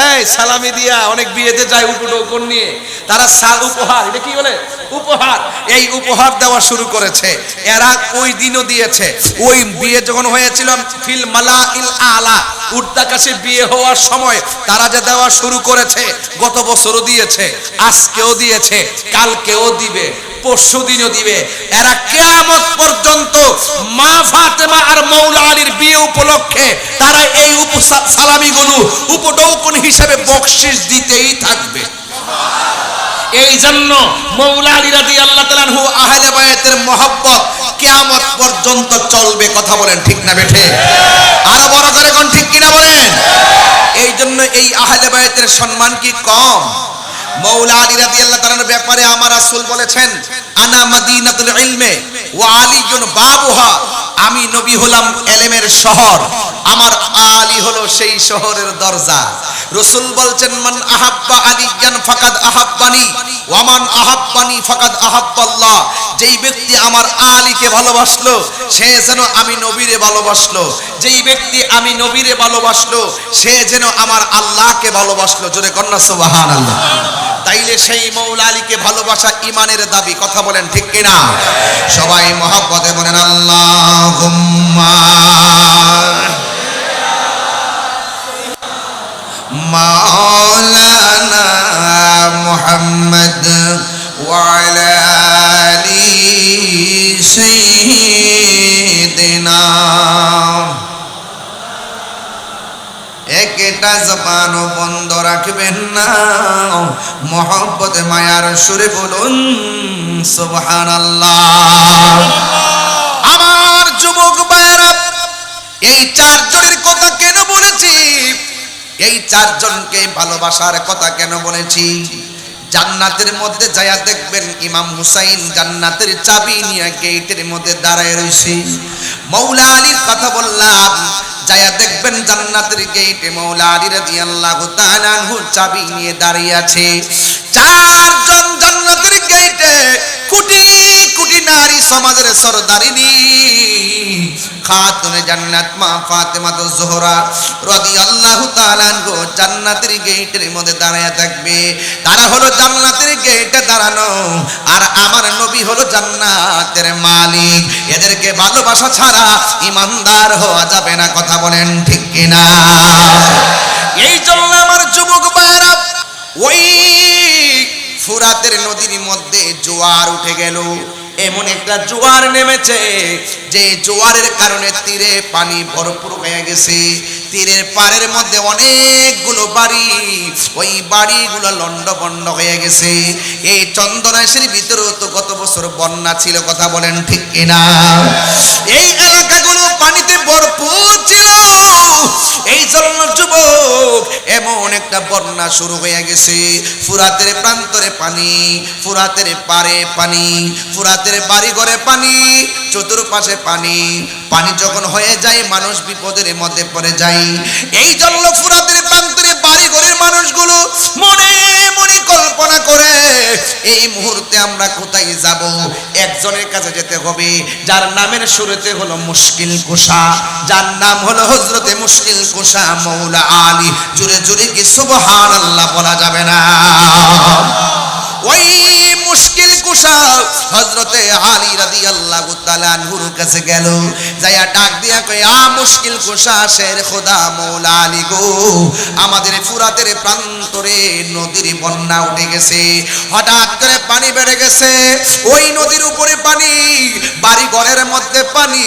এই সালামি দিয়া অনেক বিয়েতে যায় উপঢৌকন নিয়ে, তারা উপহার, এটা কি বলে উপহার, এই উপহার দেওয়া শুরু করেছে। এরা ওই দিনও দিয়েছে। ওই বিয়ে যখন হয়েছিল ফিল মালাইল আলা, উর্দাকাশে বিয়ে হওয়ার সময় তারা যে দেওয়া শুরু করেছে, গত বছরও দিয়েছে, আজকেও দিয়েছে, কালকেও দিবে, পরশুদিনও দিবে। এরা কিয়ামত পর্যন্ত মা ফাতেমা আর মৌলা আলীর বিয়ে উপলক্ষে তারা এই সালামিগুলো উপঢৌকন হিসেবে বকশিশ দিতেই থাকবে। এই জন্য মৌলা আলী রাদিয়াল্লাহু তাআলা আনহু আহলে বায়াতের মহব্বত কিয়ামত পর্যন্ত চলবে। কথা বলেন ঠিক না বেঠে? আরো বড় করে কোন ঠিক কিনা বলেন? এই জন্য এই আহলে বায়াতের সম্মান কি কম? মৌলা আলী রাদিয়াল্লাহু তাআলার ব্যাপারে আমার রাসূল বলেছেন, আনা মাদিনাতুল ইলমে ওয়া আলীউন বাবুহা, আমি নবী হলাম ইলমের শহর, আমার আলী হলো সেই শহরের দরজা। রাসূল বলছেন, মান আহাব্বা আলিয়ান ফাকাদ আহাব্বানি ওয়া মান আহাব্বানি ফাকাদ আহাব্বাল্লাহ, যেই ব্যক্তি আমার আলীকে ভালোবাসলো সে যেন আমি নবীরে ভালোবাসলো, যেই ব্যক্তি আমি নবীরে ভালোবাসলো সে যেন আমার আল্লাহকে ভালোবাসলো। জোরে কন্না সুবহানাল্লাহ। তাইলে সেই মৌলা আলীকে ভালোবাসা ইমানের দাবি। কথা বলেন ঠিক কিনা? সবাই মহব্বতে বলেন আল্লাহুম্মা মাওলানা মুহাম্মদ ওয়া আলা আলি সাইয়্যিদিনা। একটা জবানও বন্ধ রাখবেন না, মহব্বতে মায়ার সুরে বলুন সুবহানাল্লাহ। আমার যুবক ভাইরা, এই চারজনের কথা কেন বলেছি? এই চারজনকে ভালোবাসার কথা কেন বলেছি? জান্নাতের মধ্যে যায়া দেখবেন ইমাম হুসাইন জান্নাতের চাবি নিয়ে গেটের মধ্যে দাঁড়ায় রইছে। মৌলা আলীর কথা বললাম, যায়া দেখবেন জান্নাতের গেটে মৌলা আলী রাদিয়াল্লাহু তাআলা আনহু চাবি নিয়ে দাঁড়িয়ে আছে। চারজন জান্নাতের গেটে কোটি কোটি নারী সমাজের সরদারিনী খাতুনে জান্নাত মা ফাতেমা জোহরা রাদিয়াল্লাহু তাআলা আনহু জান্নাতের গেটের মধ্যে দাঁড়ায় থাকবে। তারা হলো জান্নাতের গেটে দাঁড়ানো, আর আমার নবী হলো জান্নাতের মালিক। এদেরকে ভালোবাসা ছাড়া ইমানদার হওয়া যাবে না। কথা বলেন ঠিক কিনা? এই জন্য আমার যুবক ভাইরা, ওই ফুরাতের নদীর মধ্যে জোয়ার উঠে গেল। এমন একটা জোয়ার নেমেছে যে জোয়ারের কারণে তীরে পানি ভরপুর হয়ে গেছে। তীরের পাড়ের মধ্যে অনেকগুলো বাড়ি, ওই বাড়িগুলো লন্ডভন্ড হয়ে গেছে। এই চন্দনাইশের ভিতরেও তো গত বছর বন্যা ছিল। কথা বলেন ঠিক কিনা? এই এলাকাগুলো পানিতে ভরপুর ছিল। এই জন্য যুবক, এমন একটা বন্যা শুরু হয়ে গেছে। ফুরাতের প্রান্তরে পানি, ফুরাতের পারে পানি, ফুরাতের বাড়ি ঘরে পানি, চতুর্পাশে পানি। পানি যখন হয়ে যায় মানুষ বিপদের মধ্যে পড়ে যায়। এই জন্য ফুরাতের প্রান্তরে বাড়ি ঘরের মানুষগুলো মনে মনে কল্পনা করে, এই মুহূর্তে আমরা কোথায় যাব? একজনের কাছে যেতে হবে যার নামের শুরুতে হলো মুশকিল কুশা, যার নাম হলো হযরতে মুশকিল কুশা মৌলা আলী। জোরে জোরে কি সুবহানাল্লাহ বলা যাবে না? ওই মুশকিল কুশা হযরতে আলী রাদিয়াল্লাহু তাআলা আনহুর কাছে গেল, যায়া ডাক দিয়া কয়, আ মুশকিল কুশা শের খোদা মৌলা আলী গো, আমাদের ফুরাতের প্রান্তরে নদীর বন্যা উঠে গেছে। হঠাৎ করে পানি বেড়ে গেছে। ওই নদীর উপরে পানি, বাড়ি ঘরের মধ্যে পানি।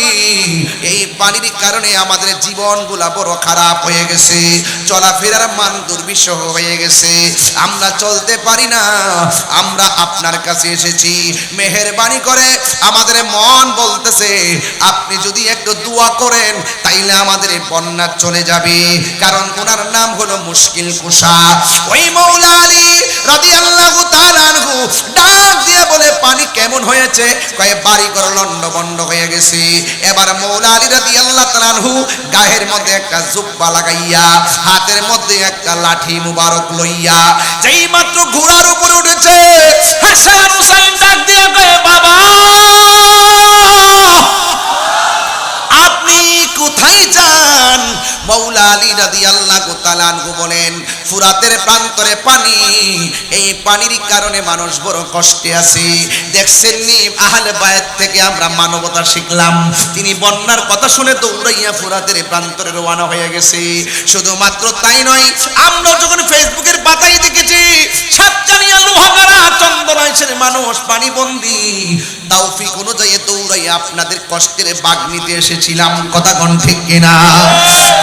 এই পানির কারণে আমাদের জীবনগুলা বড় খারাপ হয়ে গেছে, চলাফেরার মান দুর্বিষহ হয়ে গেছে, আমরা চলতে পারি না। আমরা আপনার কাছে এসে এসেছি, মেহেরবানি করে আমাদের মন বলতেছে আপনি যদি একটু দোয়া করেন তাইলে আমাদের এই বন্যা চলে যাবে। কারণ ওনার নাম হলো মুশকিল কুশা। ওই মৌলা আলী রাদিয়াল্লাহু তাআলা আনহু ডাক দিয়ে বলে পানি কেমন হয়েছে? কয়ে বাড়ি ঘর লন্ডভন্ড হয়ে গেছে। এবার মৌলা আলী রাদিয়াল্লাহু তাআলা আনহু গায়ের মধ্যে একটা জুব্বা লাগাইয়া, হাতের মধ্যে একটা লাঠি মুবারক লইয়া যেই মাত্র ঘোড়ার উপরে উঠেছে, হাসান হুসাইন ডাক দিয়ে কয়ে বাবা আপনি কোথায় যান? মৌলা আলী রাদিয়াল্লাহু তাআলা আনহু বলেন ফুরাতের প্রান্তরে পানি, এই পানির কারণে মানুষ বড় কষ্টে আছে। দেখছেন নি আহলে বায়াত থেকে আমরা মানবতা শিখলাম। তিনি বন্যার কথা শুনে দৌড়াইয়া ফুরাতের প্রান্তরে রওনা হয়ে গেছে। শুধুমাত্র তাই নয়, আমরা যখন ফেসবুকের পাতায় দেখেছি সাতকানিয়া লোহাগাড়া চন্দনাইশের মানুষ পানিবন্দী, তৌফিক অনুযায়ী দৌড়াইয়া আপনাদের কষ্টের ভাগ নিতে এসেছিলাম। কথা কোন ঠিক কিনা?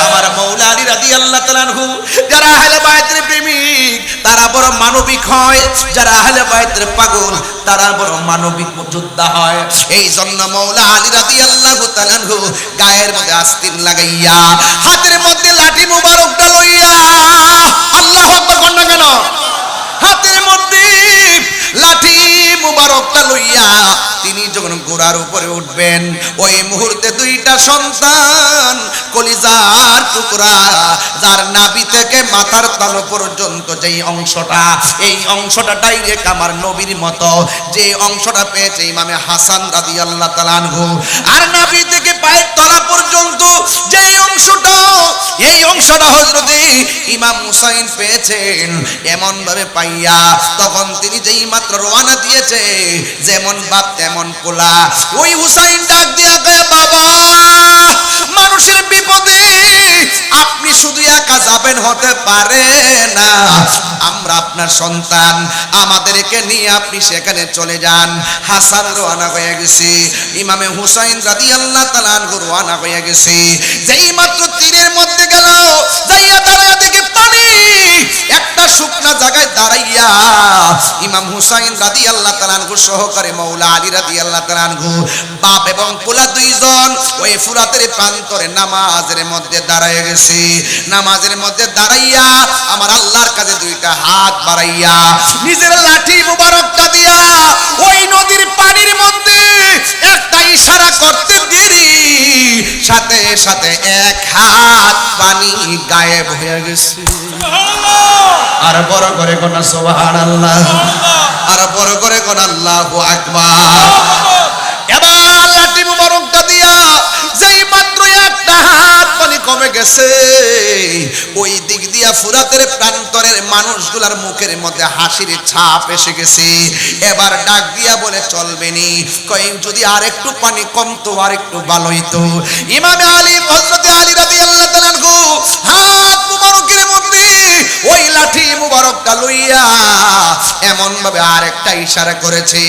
আমার মৌলা আলী রাদিয়াল্লাহু তাআলা আনহু যারা আহলে বায়াতের প্রেমিক তারা বড় মানবিক হয়, যারা আহলে বায়াতের পাগল তারা বড় মানবিক যোদ্ধা হয়। এই জন্য মৌলা আলী রাদিয়াল্লাহু তাআলা আনহু গায়ের মধ্যে আস্তিন লাগাইয়া, হাতের মধ্যে লাঠি মুবারকটা লইয়া, আল্লাহু আকবার কোন না কেন, হাতের মধ্যে লাঠি মুবারকটা লইয়া তিনি যখন ঘোড়ার উপরে উঠবেন, ওই মুহূর্তে দুইটা সন্তান কলিজার টুকরা, যার নাভি থেকে মাথার তালু পর্যন্ত যেই অংশটা, এই অংশটা ডাইরেক্ট আমার নবীর মতো, যে অংশটা পেয়েছে ইমামে হাসান রাদিয়াল্লাহু তাআলা আনহু, আর নাভি থেকে পায়ের তলা পর্যন্ত যেই অংশটা, এই অংশটা হযরতে ইমাম হুসাইন পেয়েছেন। এমন ভাবে পাইয়া তখন তিনি যেই মাত্র রওনা দিয়েছে, যেমন বাপ তেমন পোলা। ওই হুসাইন ডাক দিয়া কয় বাবা মানুষের বিপদে আপনি শুধু একা যাবেন হতে পারে না, আমরা আপনার সন্তান, আমাদেরকে নিয়ে আপনি সেখানে চলে যান। হাসান রওনা হয়ে গেছে, ইমামে হুসাইন রাদিয়াল্লাহু তাআলা আনহু রওনা হয়ে গেছে। যেই মাত্র তীরের মধ্যে গেল, যাইয়া দাঁড়ায় দেখে পানি, একটা শুকনা জায়গায় দাঁড়াইয়া ইমাম হুসাইন রাদিয়াল্লাহু তাআলা আনহু সহকারে মৌলা আলী রাদিয়াল্লাহু তাআলা আনহু বাপ এবং পোলা দুইজন ওই ফুরাতের প্রান্তরে নামাজের মধ্যে দাঁড়ায় গেছে। নামাজের মধ্যে দাঁড়াইয়া আমার আল্লাহর কাছে দুইটা হাত বাড়াইয়া নিজের লাঠি মুবারকটা দিয়া ওই নদীর পানির মধ্যে একটা ইশারা করতে দেরি, সাথে সাথে এক হাত পানি গায়েব হয়ে গেছে। আর বড় করে কোন সুবহানাল্লাহ, আর বড় করে কোন আল্লাহু আকবার। এবার লাঠি মুবারকটা দিয়া যেই মাত্র একটা হাত পানি কমে গেছে, ওই দিক দিয়া ফুরাতের প্রান্তরের মানুষগুলার মুখের মধ্যে হাসির ছাপ এসে গেছে। এবার ডাক দিয়া বলে চলবে নি, কই যদি আর একটু পানি কমতো আর একটু ভালো হইতো। ইমামে আলী হযরতে আলী রাদিয়াল্লাহু তাআলা আনহু হাত মুবারকের মধ্যে ওই লাঠি মুবারকটা লইয়া এমন ভাবে আর একটা ইশারা করেছে,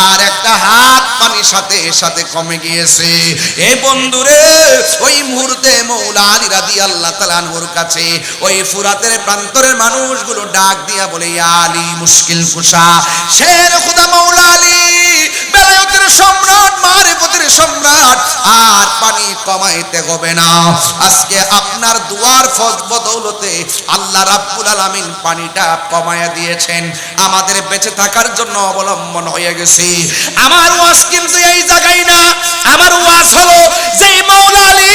আর একটা হাত পানির সাথে সাথে কমে গিয়েছে। এই বন্ধুরে ওই মুহূর্তে মৌলা আলী রাদিয়াল্লাহু তাআলা আনহুর কাছে ওই ফুরাতের প্রান্তরের মানুষগুলো ডাক দিয়া বলে ইয়া আলী মুশকিল কুশা, শের খোদা মৌলা আলী বেলায়েতের সম্রাট, মারিফতের সম্রাট, আর পানি কমাইতে হবে না। আজকে আপনার দুয়ার ফজ বদৌলতে আল্লাহ রাব্বুল আলামিন পানিটা কমায়া দিয়েছেন, আমাদের বেঁচে থাকার জন্য অবলম্বন হয়ে গেছে। আমার ওয়াজ কিন্তু এই জায়গায় না, আমার ওয়াজ হলো যে মৌলা আলী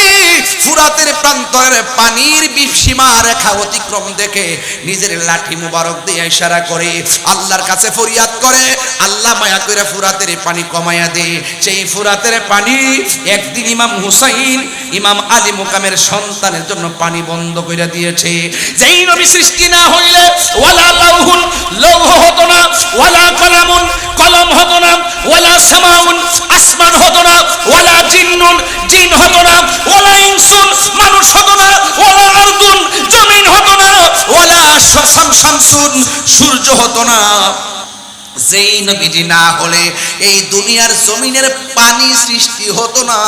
ফুরাতের প্রান্তরে পানির সীমা রেখা অতিক্রম দেখে নিজের লাঠি মুবারক দিয়ে ইশারা করে আল্লাহর কাছে ফরিয়াদ করে, আল্লাহ মায়া করে ফুরাতের পানি কমায়া দে। সেই ফুরাতের পানি একদিন ইমাম হুসাইন, ইমাম আলী মুকামের সন্তানের জন্য পানি বন্ধ করে দিয়েছে। যেই নবী সৃষ্টি না হইলে ওয়ালা লাউহুন লৌহ হতো না, ওয়ালা কলামুন কলম হতো না, ওয়ালা সামাউন আসমান হতো না, ওয়ালা জিন্নুন জিন হতো না, ওয়ালা ইনসুন মানুষ হতো না, ওয়ালা আরদুন জমিন হতো না, ওয়ালা শামসুন সূর্য হতো না। যেই নবীজি না হলে এই দুনিয়ার জমিনের পানি সৃষ্টি হতো না।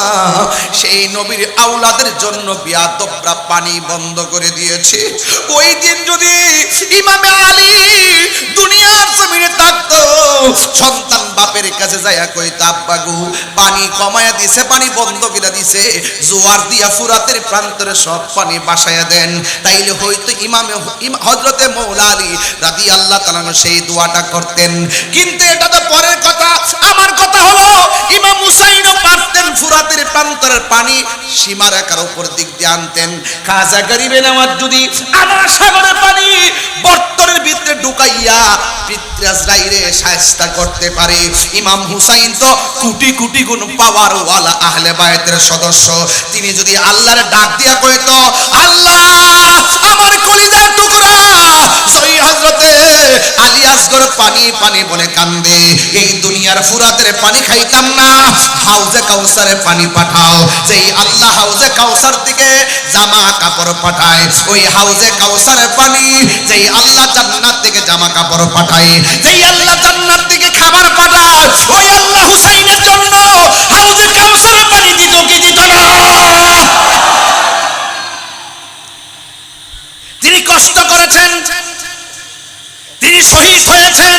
সেই নবীর আওলাদের জন্য বিয়াদবরা পানি বন্ধ করে দিয়েছে। ওই দিন যদি ইমামে আলী দুনিয়ার জমিনে থাকতো, সন্তান বাপের কাছে যাইয়া কইতো আব্বা গো পানি কমায়া দিছে, পানি বন্ধ করে দিছে, জোয়ার দিয়া ফুরাতের প্রান্তরে সব পানি বাসায়া দেন, তাইলে হয়তো হযরতে মওলা আলী রাদিয়াল্লাহু তাআলা সেই দোয়াটা করতেন। কিন্তু এটা তো পরের কথা। আমার কথা হলো ইমাম হুসাইনও পারতেন ফুরাতের প্রান্তরের পানি সীমারেখার উপর দিক দিয়ে আনতেন। খাজা গরিবে নওয়াজ যদি আনার সাগরের পানি বর্তনের ভিতরে ঢুকাইয়া পিতরাজরাইরে শায়েস্তা করতে পারে, ইমাম হুসাইন তো কোটি কোটি গুণ পাওয়ার ওয়ালা আহলে বায়তের সদস্য। তিনি যদি আল্লাহর ডাক দিয়া কইতো আল্লাহ আমার কলিজার টুকরা জয় হযরতে আলী আসগর পানি পানি বলে কান্দে, এই দুনিয়ার ফুরাতের পানি খাইতাম না, হাউজে কাউসারে পানি পাঠাও। যেই আল্লাহ হাউজে কাউসার থেকে জামা কাপড় পাঠায়, ওই হাউজে কাউসারের পানি যেই আল্লাহ জান্নাত থেকে জামা কাপড় পাঠায়, যেই আল্লাহ জান্নাত থেকে খাবার পাঠায়, ওই আল্লাহ হুসাইনের জন্য হাউজে কাউসারের পানি দিত কি দিত না? তিনি কষ্ট করেছেন, তিনি শহীদ হয়েছেন,